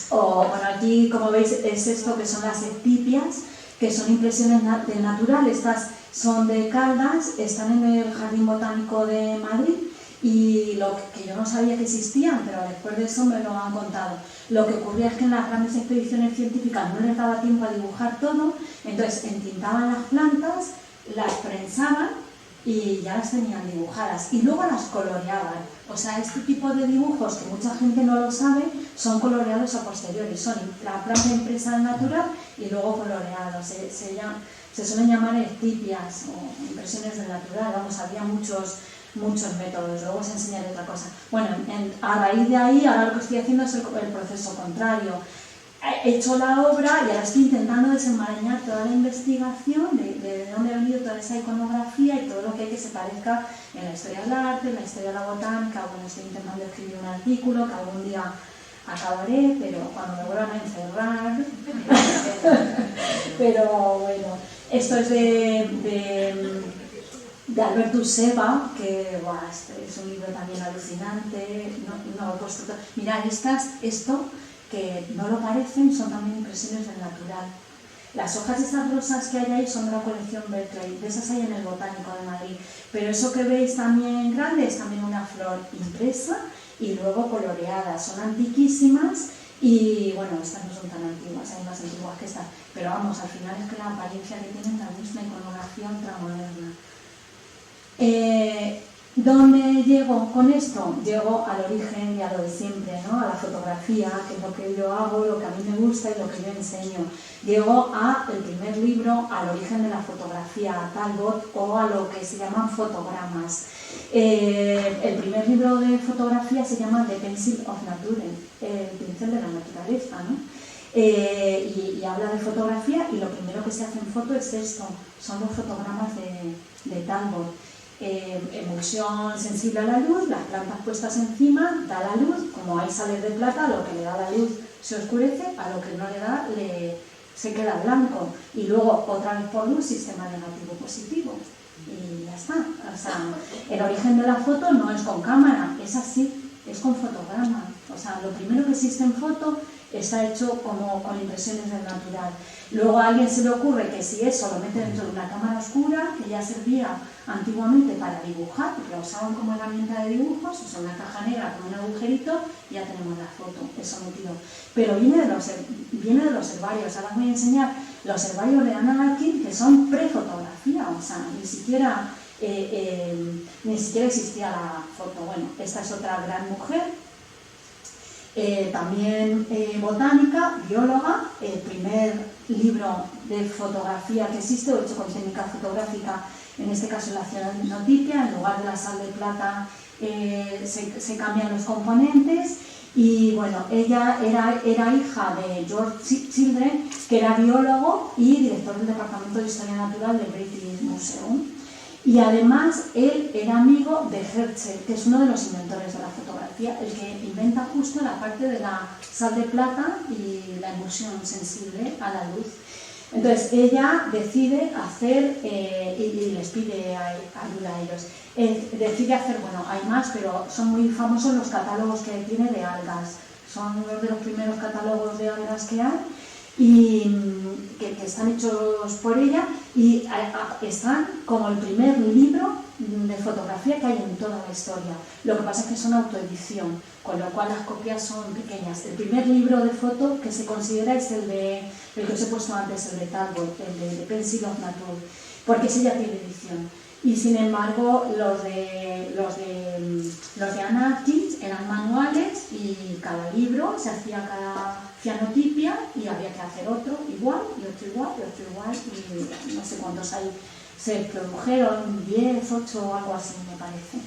Bueno, aquí, como veis, es esto que son las ectipias, que son impresiones del natural. Estas son de Caldas, están en el Jardín Botánico de Madrid, y lo que yo no sabía que existían, pero después de eso me lo han contado. Lo que ocurría es que en las grandes expediciones científicas no les daba tiempo a dibujar todo, entonces entintaban las plantas, las prensaban y ya las tenían dibujadas, y luego las coloreaban. O sea, este tipo de dibujos, que mucha gente no lo sabe, son coloreados a posteriori, son la planta impresa al natural y luego coloreados. Se suelen llamar ectipias o impresiones del natural. Vamos, había muchos métodos, luego os enseñaré otra cosa. Bueno, a raíz de ahí, ahora lo que estoy haciendo es el proceso contrario. He hecho la obra y ahora estoy intentando desenmarañar toda la investigación de dónde ha venido toda esa iconografía y todo lo que hay que se parezca en la historia del arte, en la historia de la botánica. Bueno, estoy intentando escribir un artículo que algún día acabaré, pero cuando me vuelvan a encerrar. Pero bueno, esto es de de Albertus Seba, que es un libro también alucinante. No he puesto todo. Mirad, esto, que no lo parecen, son también impresiones del natural. Las hojas de esas rosas que hay ahí son de la colección Berkeley, de esas hay en el Botánico de Madrid. Pero eso que veis también grande es también una flor impresa y luego coloreada. Son antiquísimas y, bueno, estas no son tan antiguas, hay más antiguas que estas. Pero vamos, al final es que la apariencia que tienen también es una iconografía ultramoderna. ¿Dónde llego con esto? Llego al origen y a lo de siempre, ¿no? A la fotografía, que es lo que yo hago, lo que a mí me gusta y lo que yo enseño. Llego al primer libro, al origen de la fotografía, a Talbot, o a lo que se llaman fotogramas. El primer libro de fotografía se llama The Pencil of Nature, el pincel de la naturaleza, ¿no? Y habla de fotografía, y lo primero que se hace en foto es esto, son los fotogramas de Talbot. Emulsión sensible a la luz, las plantas puestas encima, da la luz, como hay sales de plata, a lo que le da la luz se oscurece, a lo que no le da se queda blanco, y luego otra vez por luz, sistema negativo-positivo, y ya está. O sea, el origen de la foto no es con cámara, es así, es con fotograma. O sea, lo primero que existe en foto está hecho como con impresiones del natural. Luego a alguien se le ocurre que si eso lo mete dentro de una cámara oscura, que ya servía antiguamente para dibujar, porque la usaban como herramienta de dibujos, o sea, una caja negra con un agujerito, y ya tenemos la foto, eso metido. Pero viene de los herbarios. Ahora os voy a enseñar los herbarios de Anna Atkins, que son prefotografía, o sea, ni siquiera existía la foto. Bueno, esta es otra gran mujer. También botánica, bióloga, el primer libro de fotografía que existe, hecho con técnica fotográfica, en este caso la cianotipia, en lugar de la sal de plata se cambian los componentes. Y bueno, ella era hija de George Children, que era biólogo y director del Departamento de Historia Natural del British Museum. Y además él era amigo de Herschel, que es uno de los inventores de la fotografía, el que inventa justo la parte de la sal de plata y la emulsión sensible a la luz. Entonces ella decide hacer, y les pide ayuda a ellos, decide hacer, bueno, hay más, pero son muy famosos los catálogos que tiene de algas. Son uno de los primeros catálogos de algas que hay, y que están hechos por ella, y están como el primer libro de fotografía que hay en toda la historia. Lo que pasa es que son autoedición, con lo cual las copias son pequeñas. El primer libro de foto que se considera es el que os he puesto antes, el de Talbot, el de The Pencil of Nature, porque ese ya tiene edición. Y sin embargo, los de Anna Atkins eran manuales, y cada libro se hacía cada cianotipia y había que hacer otro igual, y otro igual, y otro igual, y no sé cuántos hay se produjeron, 10, 8 o algo así, me parece.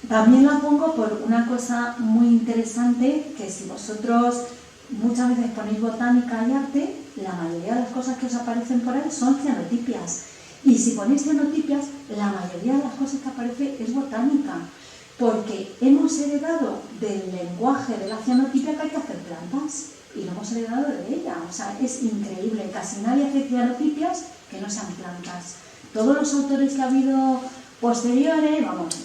También la pongo por una cosa muy interesante, que si vosotros muchas veces ponéis botánica y arte, la mayoría de las cosas que os aparecen por ahí son cianotipias. Y si ponéis cianotipias, la mayoría de las cosas que aparece es botánica, porque hemos heredado del lenguaje de la cianotipia que hay que hacer plantas, y lo hemos heredado de ella. O sea, es increíble, casi nadie hace cianotipias que no sean plantas. Todos los autores que ha habido posteriores, vamos,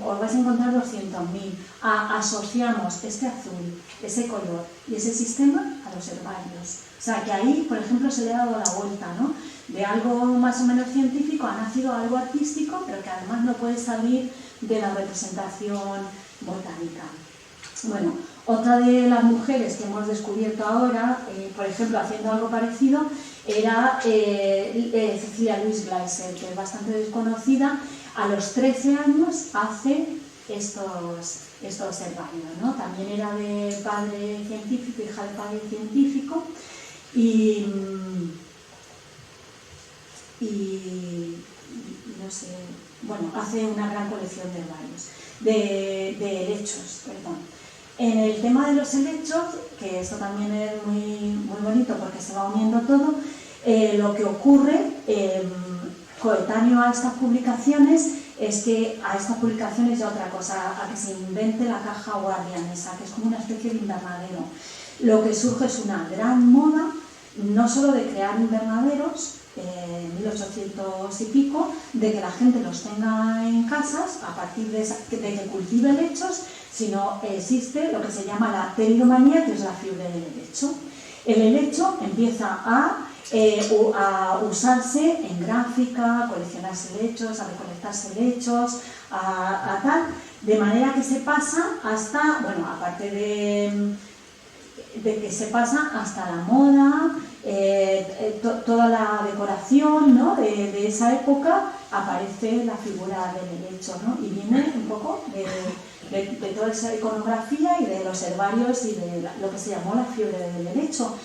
os vais a encontrar 200.000. Asociamos este azul, ese color y ese sistema a los herbarios. O sea, que ahí, por ejemplo, se le ha dado la vuelta, ¿no? De algo más o menos científico ha nacido algo artístico, pero que además no puede salir de la representación botánica. Bueno, otra de las mujeres que hemos descubierto ahora, por ejemplo, haciendo algo parecido, era Cecilia Louise Gleiser, que es bastante desconocida. A los 13 años hace estos herbarios, ¿no? También era de padre científico, hija de padre científico, y no sé, bueno, hace una gran colección de herbarios, de helechos, perdón. En el tema de los helechos, que esto también es muy, muy bonito porque se va uniendo todo, lo que ocurre coetáneo a estas publicaciones es que a estas publicaciones ya otra cosa, a que se invente la caja guardianesa, que es como una especie de invernadero. Lo que surge es una gran moda no solo de crear invernaderos, en 1800 y pico, de que la gente los tenga en casas a partir de que cultive helechos, sino existe lo que se llama la pteridomanía, que es la fiebre del helecho. El helecho empieza a usarse en gráfica, a coleccionarse helechos, a recolectarse helechos, a tal, de manera que se pasa hasta, bueno, aparte de que se pasa hasta la moda, toda la decoración, ¿no?, de esa época, aparece la figura del helecho, ¿no? Y viene un poco de toda esa iconografía y de los herbarios y de lo que se llamó la fiebre del helecho,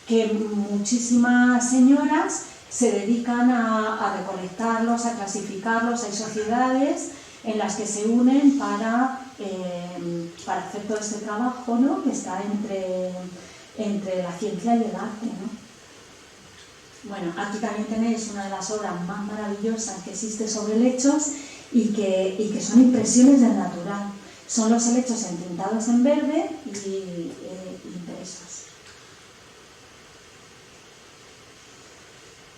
que muchísimas señoras se dedican a recolectarlos, a clasificarlos. Hay sociedades en las que se unen para hacer todo este trabajo, ¿no?, que está entre la ciencia y el arte, ¿no? Bueno, aquí también tenéis una de las obras más maravillosas que existe sobre helechos y que son impresiones del natural. Son los helechos entintados en verde y impresos.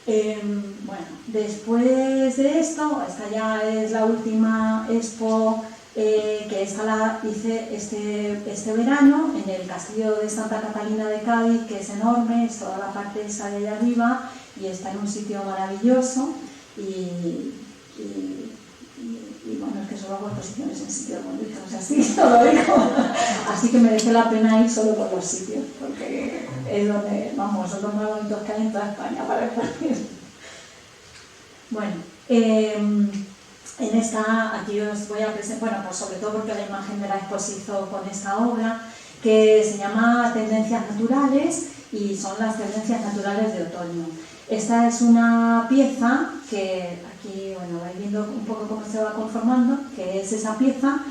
Bueno, después de esto, esta ya es la última expo que esta la hice este verano en el castillo de Santa Catalina de Cádiz, que es enorme, es toda la parte esa de allá arriba y está en un sitio maravilloso y bueno, es que solo hago exposiciones en sitios bonitos, así lo digo. Así que merece la pena ir solo por los sitios, porque es donde, vamos, son los más bonitos que hay en toda España para exponer. Bueno, en esta, aquí os voy a presentar, bueno, pues sobre todo porque la imagen de la expo se hizo con esta obra, que se llama Tendencias Naturales, y son las tendencias naturales de otoño. Esta es una pieza que aquí, bueno, vais viendo un poco cómo se va conformando, que es esa pieza,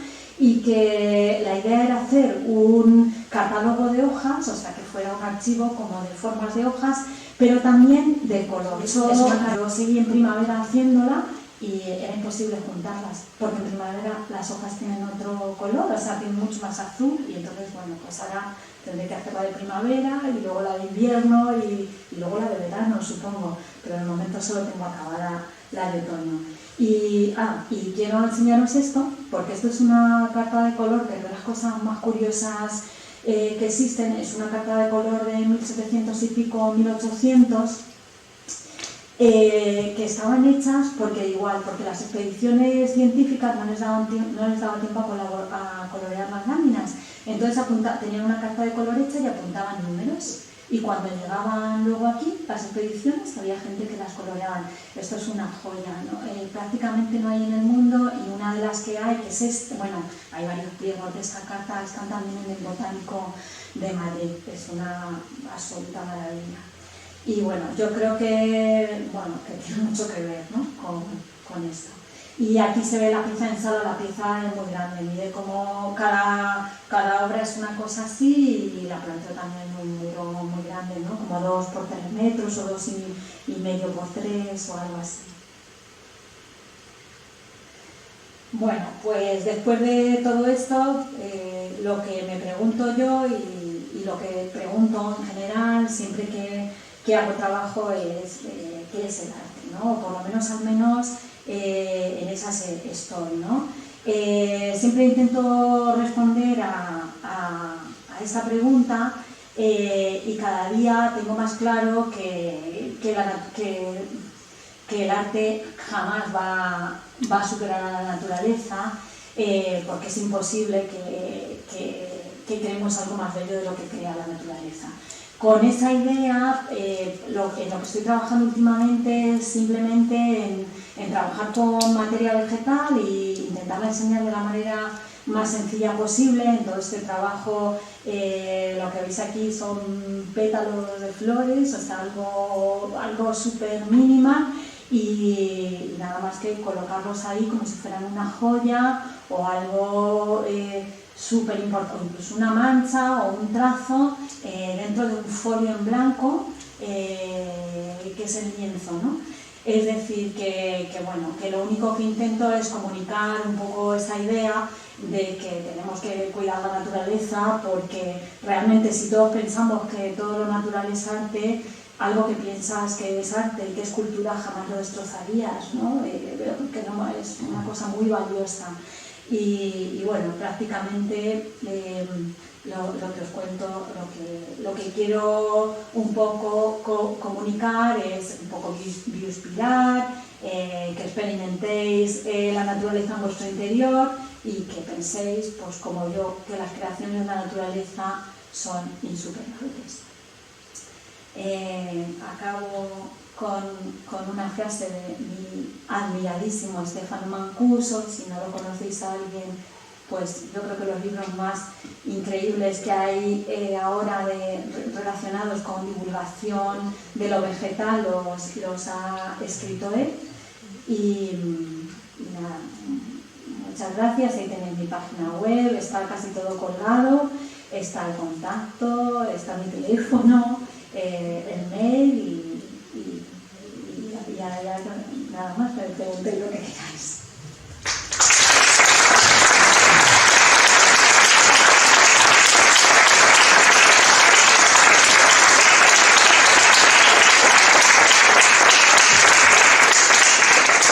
y que la idea era hacer un catálogo de hojas, o sea, que fuera un archivo como de formas de hojas, pero también de color. Yo seguí en primavera haciéndola y era imposible juntarlas, porque en primavera las hojas tienen otro color, o sea, tienen mucho más azul, y entonces, bueno, pues ahora tendré que hacer la de primavera y luego la de invierno y luego la de verano, supongo, pero de momento solo tengo acabada la de otoño. Y quiero enseñaros esto, porque esto es una carta de color, que es de las cosas más curiosas que existen. Es una carta de color de 1700 y pico, 1800, que estaban hechas porque las expediciones científicas no les daba tiempo a colorear las láminas. Entonces tenían una carta de color hecha y apuntaban números. Y cuando llegaban luego aquí, las expediciones, había gente que las coloreaban. Esto es una joya, ¿no? Prácticamente no hay en el mundo, y una de las que hay, que es bueno, hay varios pliegos de esta carta, están también en el Botánico de Madrid. Es una absoluta maravilla. Y bueno, yo creo que tiene mucho que ver, ¿no?, con esto. Y aquí se ve la pieza en sala, la pieza es muy grande, mide como cada obra es una cosa así, y la planteo también en un muro muy grande, ¿no?, como 2 por 3 metros o 2,5 por 3 o algo así. Bueno, pues después de todo esto, lo que me pregunto yo y lo que pregunto en general siempre que hago trabajo es ¿qué es el arte?, ¿no? O por lo menos en esas estoy, ¿no? Siempre intento responder a esta pregunta, y cada día tengo más claro que el arte jamás va a superar a la naturaleza, porque es imposible que creemos algo más bello de lo que crea la naturaleza. Con esa idea, en lo que estoy trabajando últimamente es simplemente en trabajar con materia vegetal e intentarla enseñar de la manera más sencilla posible. En todo este trabajo, lo que veis aquí son pétalos de flores, o sea, algo súper mínima, y nada más que colocarlos ahí como si fueran una joya o algo súper importante, incluso una mancha o un trazo dentro de un folio en blanco, que es el lienzo, ¿no? Es decir, que lo único que intento es comunicar un poco esa idea de que tenemos que cuidar la naturaleza, porque realmente si todos pensamos que todo lo natural es arte, algo que piensas que es arte y que es cultura jamás lo destrozarías, ¿no? Que no, es una cosa muy valiosa. Y bueno, prácticamente lo que os cuento, lo que quiero un poco comunicar es un poco bioinspirar, que experimentéis la naturaleza en vuestro interior y que penséis, pues como yo, que las creaciones de la naturaleza son insuperables. Acabo con una frase de mi admiradísimo Stefano Mancuso. Si no lo conocéis a alguien, pues yo creo que los libros más increíbles que hay ahora relacionados con divulgación de lo vegetal los ha escrito él. Y nada, muchas gracias. Ahí tenéis mi página web, está casi todo colgado, está el contacto, está mi teléfono, el mail y ya nada más, pero preguntéis lo que queráis.